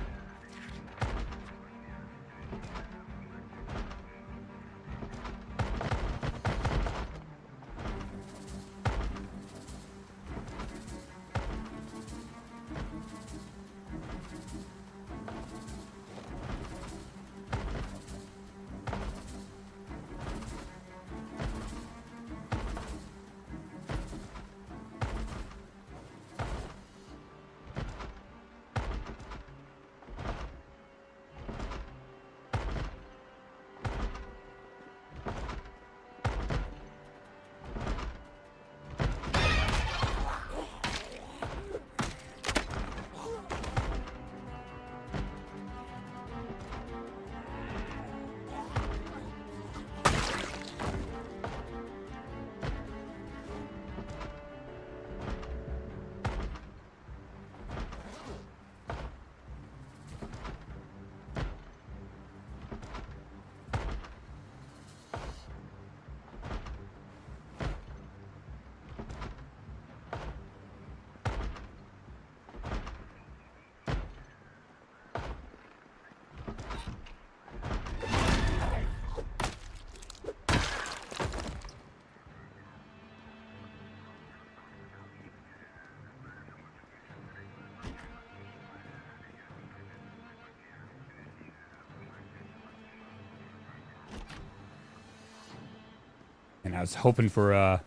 And I was hoping for I'm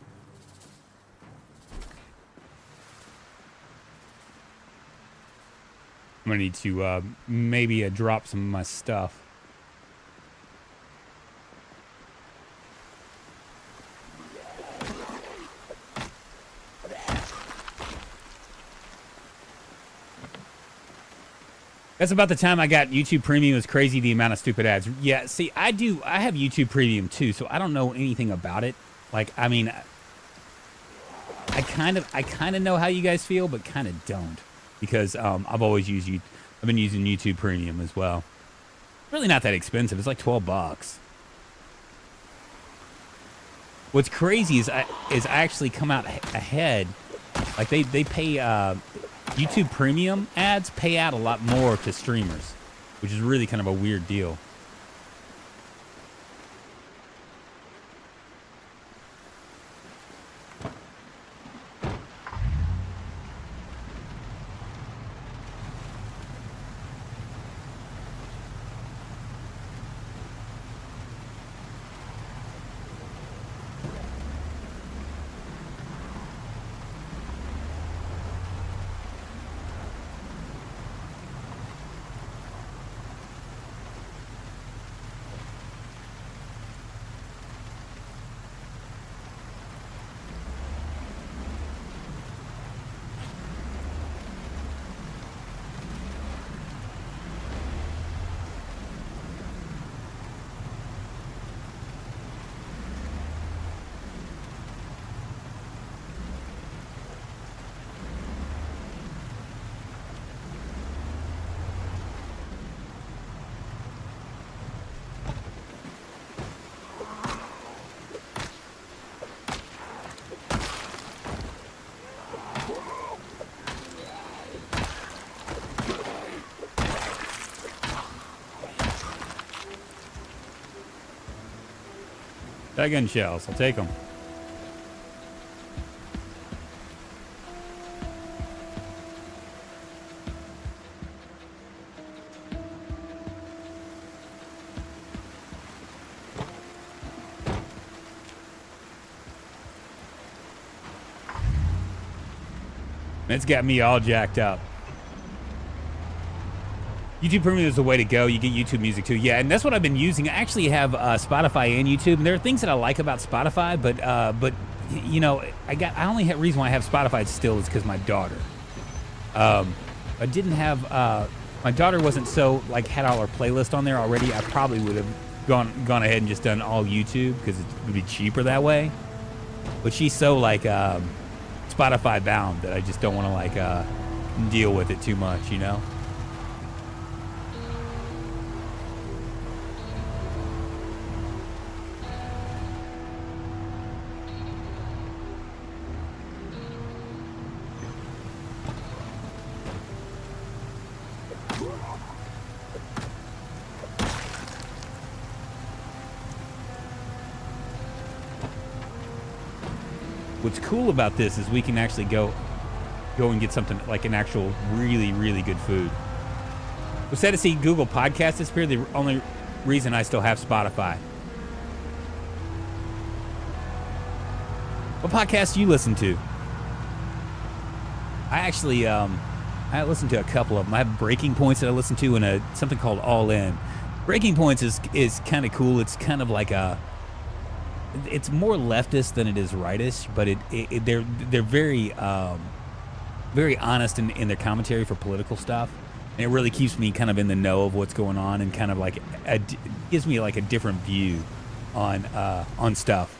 gonna need to maybe drop some of my stuff. That's about the time I got YouTube Premium. It's crazy the amount of stupid ads. Yeah, see, I have YouTube Premium too, so I don't know anything about it. Like, I mean, I kind of know how you guys feel, but kind of don't, because I've been using YouTube Premium as well. Really not that expensive. It's like $12. What's crazy is I actually come out ahead. Like they pay YouTube Premium ads pay out a lot more to streamers, which is really kind of a weird deal. Shotgun shells, I'll take them. It's got me all jacked up. YouTube Premium is the way to go. You get YouTube Music too. Yeah, and that's what I've been using. I actually have Spotify and YouTube, and there are things that I like about Spotify, but you know, I only have reason why I have Spotify still is because my daughter. I didn't have my daughter wasn't so like had all her playlist on there already. I probably would have gone ahead and just done all YouTube because it would be cheaper that way. But she's so like Spotify bound that I just don't want to like deal with it too much, you know. What's cool about this is we can actually go and get something like an actual really, really good food. We're sad to see Google Podcasts disappear. The only reason I still have Spotify. What podcasts do you listen to? I actually, I listen to a couple of them. I have Breaking Points that I listen to and something called All In. Breaking Points is kind of cool. It's kind of like it's more leftist than it is rightish, but they're very very honest in their commentary for political stuff, and it really keeps me kind of in the know of what's going on, and kind of like gives me like a different view on stuff.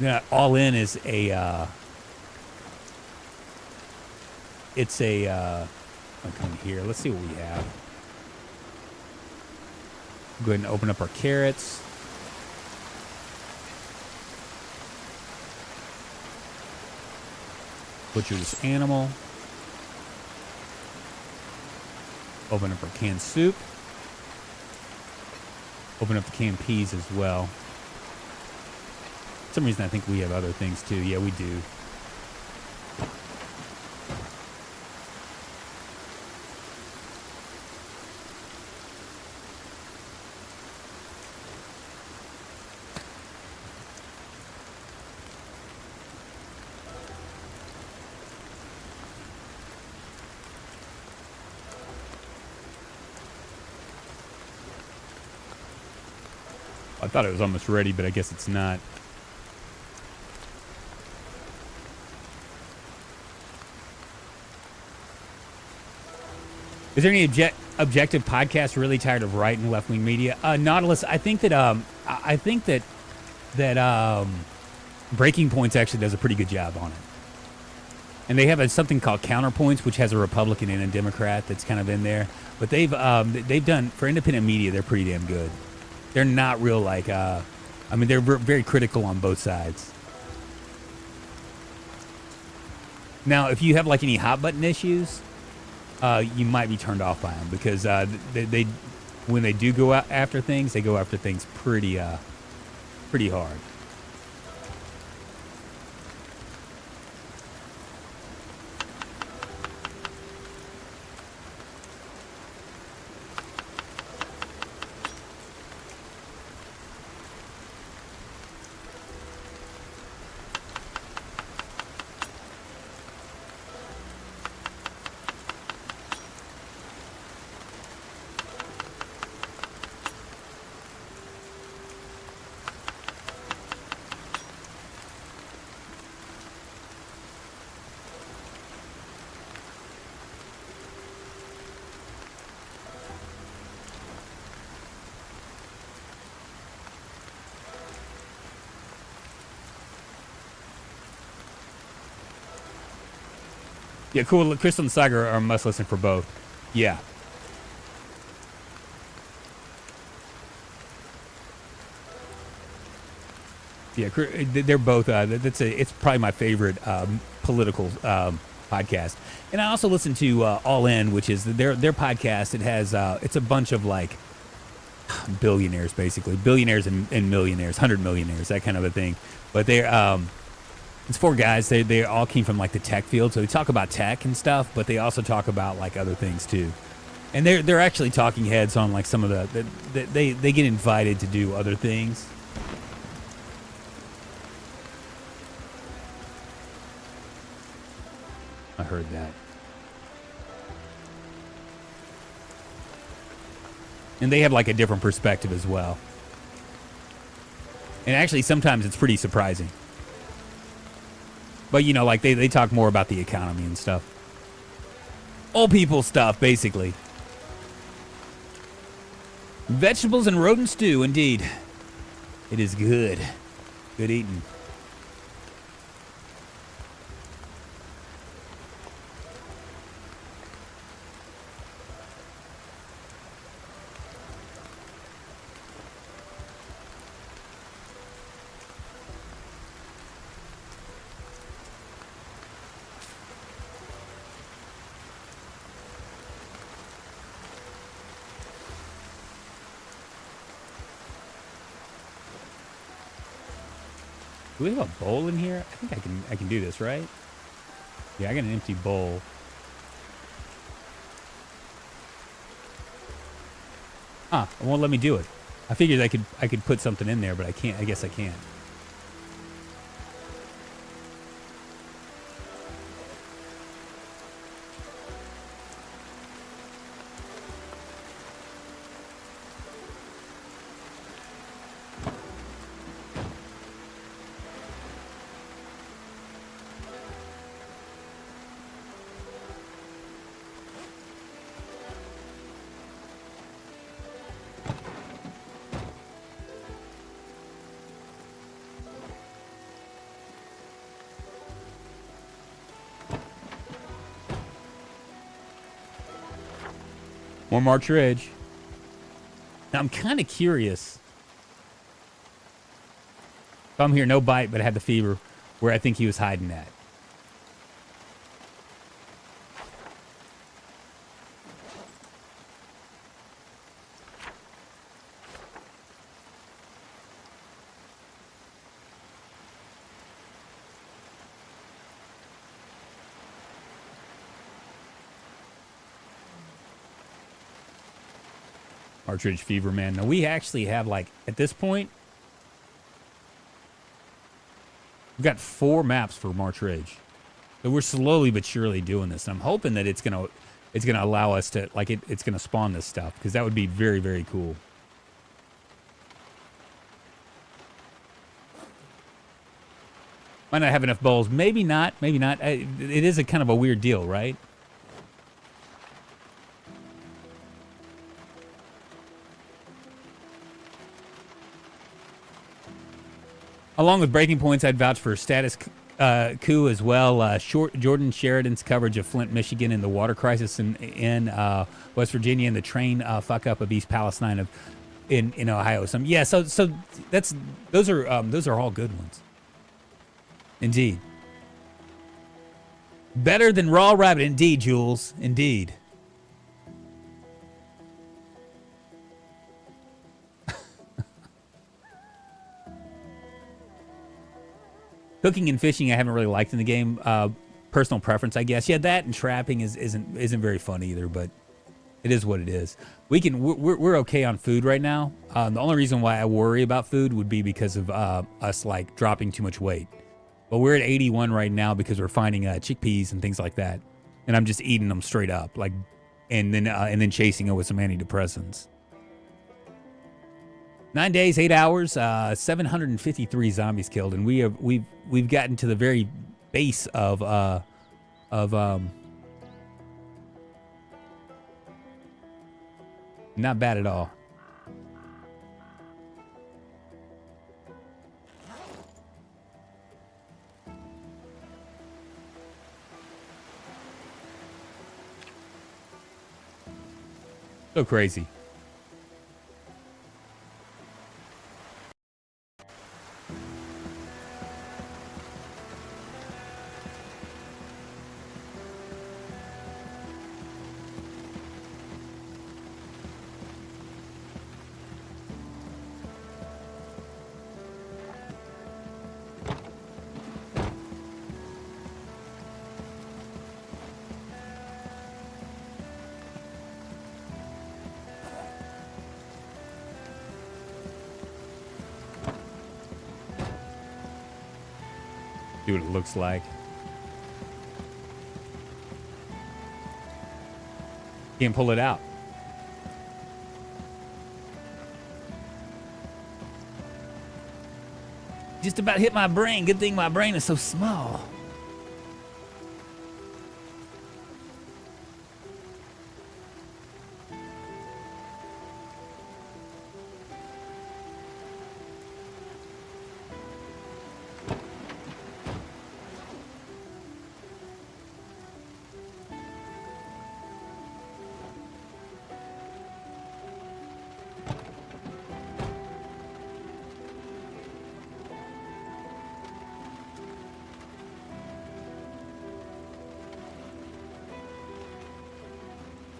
Yeah, All In is I'll come here. Let's see what we have. Go ahead and open up our carrots. Butcher this animal. Open up our canned soup. Open up the canned peas as well. For some reason I think we have other things too. Yeah, we do. I thought it was almost ready, but I guess it's not. Is there any objective podcast really tired of right and left wing media? Nautilus, I think that Breaking Points actually does a pretty good job on it. And they have something called Counterpoints, which has a Republican and a Democrat that's kind of in there. But they've done, for independent media, they're pretty damn good. They're not real like, they're very critical on both sides. Now, if you have like any hot button issues, you might be turned off by them because they when they do go out after things, they go after things pretty hard. Yeah, cool. Crystal and Saga are must listen for both. Yeah. Yeah, they're both. It's probably my favorite political podcast. And I also listen to All In, which is their podcast. It has it's a bunch of like billionaires, basically billionaires and millionaires, 100 millionaires, that kind of a thing. But they're it's four guys. They all came from like the tech field, so they talk about tech and stuff, but they also talk about like other things too. And they're actually talking heads on like some of they get invited to do other things. I heard that. And they have like a different perspective as well. And actually sometimes it's pretty surprising. But, you know, like they talk more about the economy and stuff. Old people stuff, basically. Vegetables and rodent stew, indeed. It is good. Good eating. Do we have a bowl in here? I think I can do this, right? Yeah, I got an empty bowl. It won't let me do it. I figured I could put something in there, but I can't. I guess I can't. More March Ridge. Now, I'm kind of curious. If I'm here, no bite, but I had the fever, where I think he was hiding at. Partridge Fever, man. Now, we actually have, like, at this point, we've got 4 maps for March Ridge. So we're slowly but surely doing this. And I'm hoping that it's gonna allow us to, like, it's gonna spawn this stuff, because that would be very, very cool. Might not have enough bowls. Maybe not. Maybe not. It is a kind of a weird deal, right? Along with breaking points, I'd vouch for status coup as well. Jordan Sheridan's coverage of Flint, Michigan, and the water crisis in West Virginia, and the train fuck up of East Palestine in Ohio. So those are all good ones. Indeed. Better than Raw Rabbit, indeed, Jules. Indeed. Cooking and fishing I haven't really liked in the game. Personal preference, I guess. Yeah, that and trapping isn't very fun either, but it is what it is. We're okay on food right now. The only reason why I worry about food would be because of us like dropping too much weight. But we're at 81 right now because we're finding chickpeas and things like that, and I'm just eating them straight up, like, and then chasing it with some antidepressants. 9 days, 8 hours, 753 zombies killed, and we've gotten to the very base of not bad at all. So crazy. See what it looks like. Can't pull it out. Just about hit my brain. Good thing my brain is so small.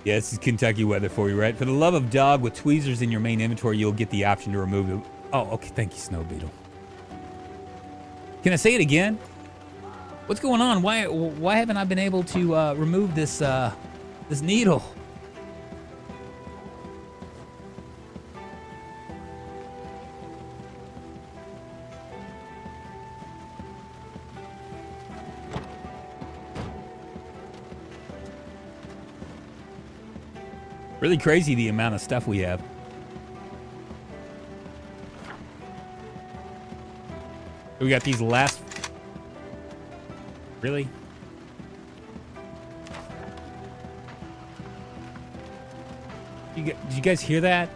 Yeah, this is Kentucky weather for you, right? For the love of dog, with tweezers in your main inventory, you'll get the option to remove them. Oh, okay. Thank you, Snow Beetle. Can I say it again? What's going on? Why haven't I been able to remove this this needle? Really crazy the amount of stuff we have. We got these last... Really? Did you guys hear that?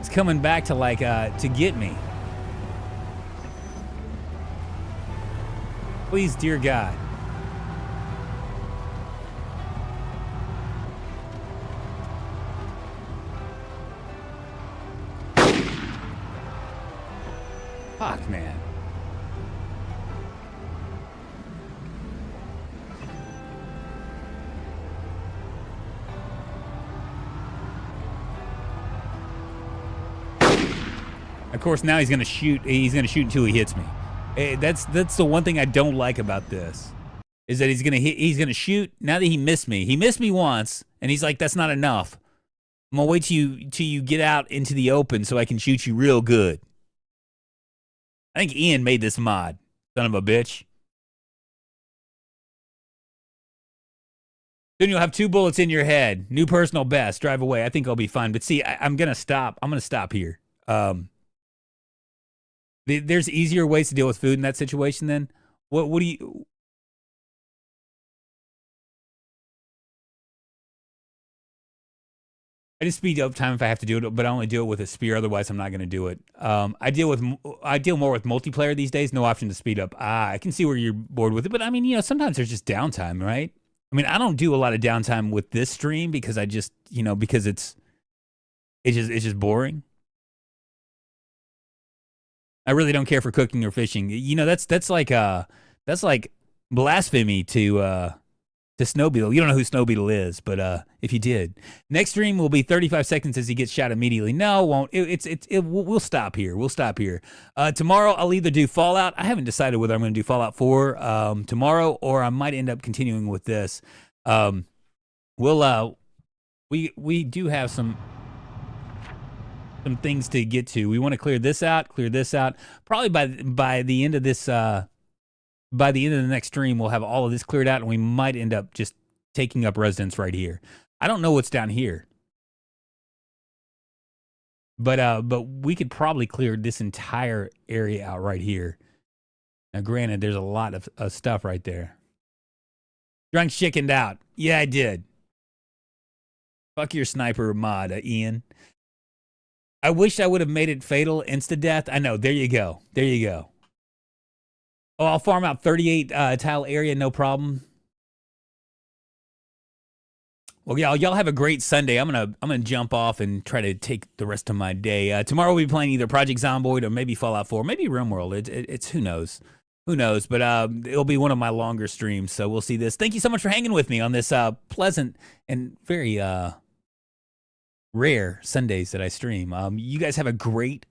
It's coming back to like, to get me. Please, dear God. Fuck, man. Of course, now he's gonna shoot. He's gonna shoot until he hits me. That's the one thing I don't like about this, is that he's gonna hit. He's gonna shoot. Now that he missed me, once, and he's like, "That's not enough. I'm gonna wait till you get out into the open so I can shoot you real good." I think Ian made this mod, son of a bitch. Then you'll have 2 bullets in your head. New personal best. Drive away. I think I'll be fine. But see, I'm gonna stop. I'm gonna stop here. There's easier ways to deal with food in that situation. Then what do you? I just speed up time if I have to do it, but I only do it with a spear. Otherwise, I'm not going to do it. I deal more with multiplayer these days. No option to speed up. I can see where you're bored with it, but I mean, sometimes there's just downtime, right? I mean, I don't do a lot of downtime with this stream because I just, because it's just boring. I really don't care for cooking or fishing. That's like blasphemy to Snowbeetle. You don't know who Snowbeetle is, but if you did, next stream will be 35 seconds as he gets shot immediately. No, it won't. We'll stop here. We'll stop here. Tomorrow I'll either do Fallout. I haven't decided whether I'm going to do Fallout 4 tomorrow, or I might end up continuing with this. We do have some things to get to. We want to clear this out. Probably by the end of this. By the end of the next stream, we'll have all of this cleared out, and we might end up just taking up residence right here. I don't know what's down here, but we could probably clear this entire area out right here. Now, granted, there's a lot of stuff right there. Drunk chickened out. Yeah, I did. Fuck your sniper mod, Ian. I wish I would have made it fatal insta-death. I know. There you go. Oh, I'll farm out 38 tile area, no problem. Well, y'all have a great Sunday. I'm gonna jump off and try to take the rest of my day. Tomorrow we'll be playing either Project Zomboid or maybe Fallout 4, maybe RimWorld. It's who knows, but it'll be one of my longer streams, so we'll see this. Thank you so much for hanging with me on this pleasant and very rare Sundays that I stream. You guys have a great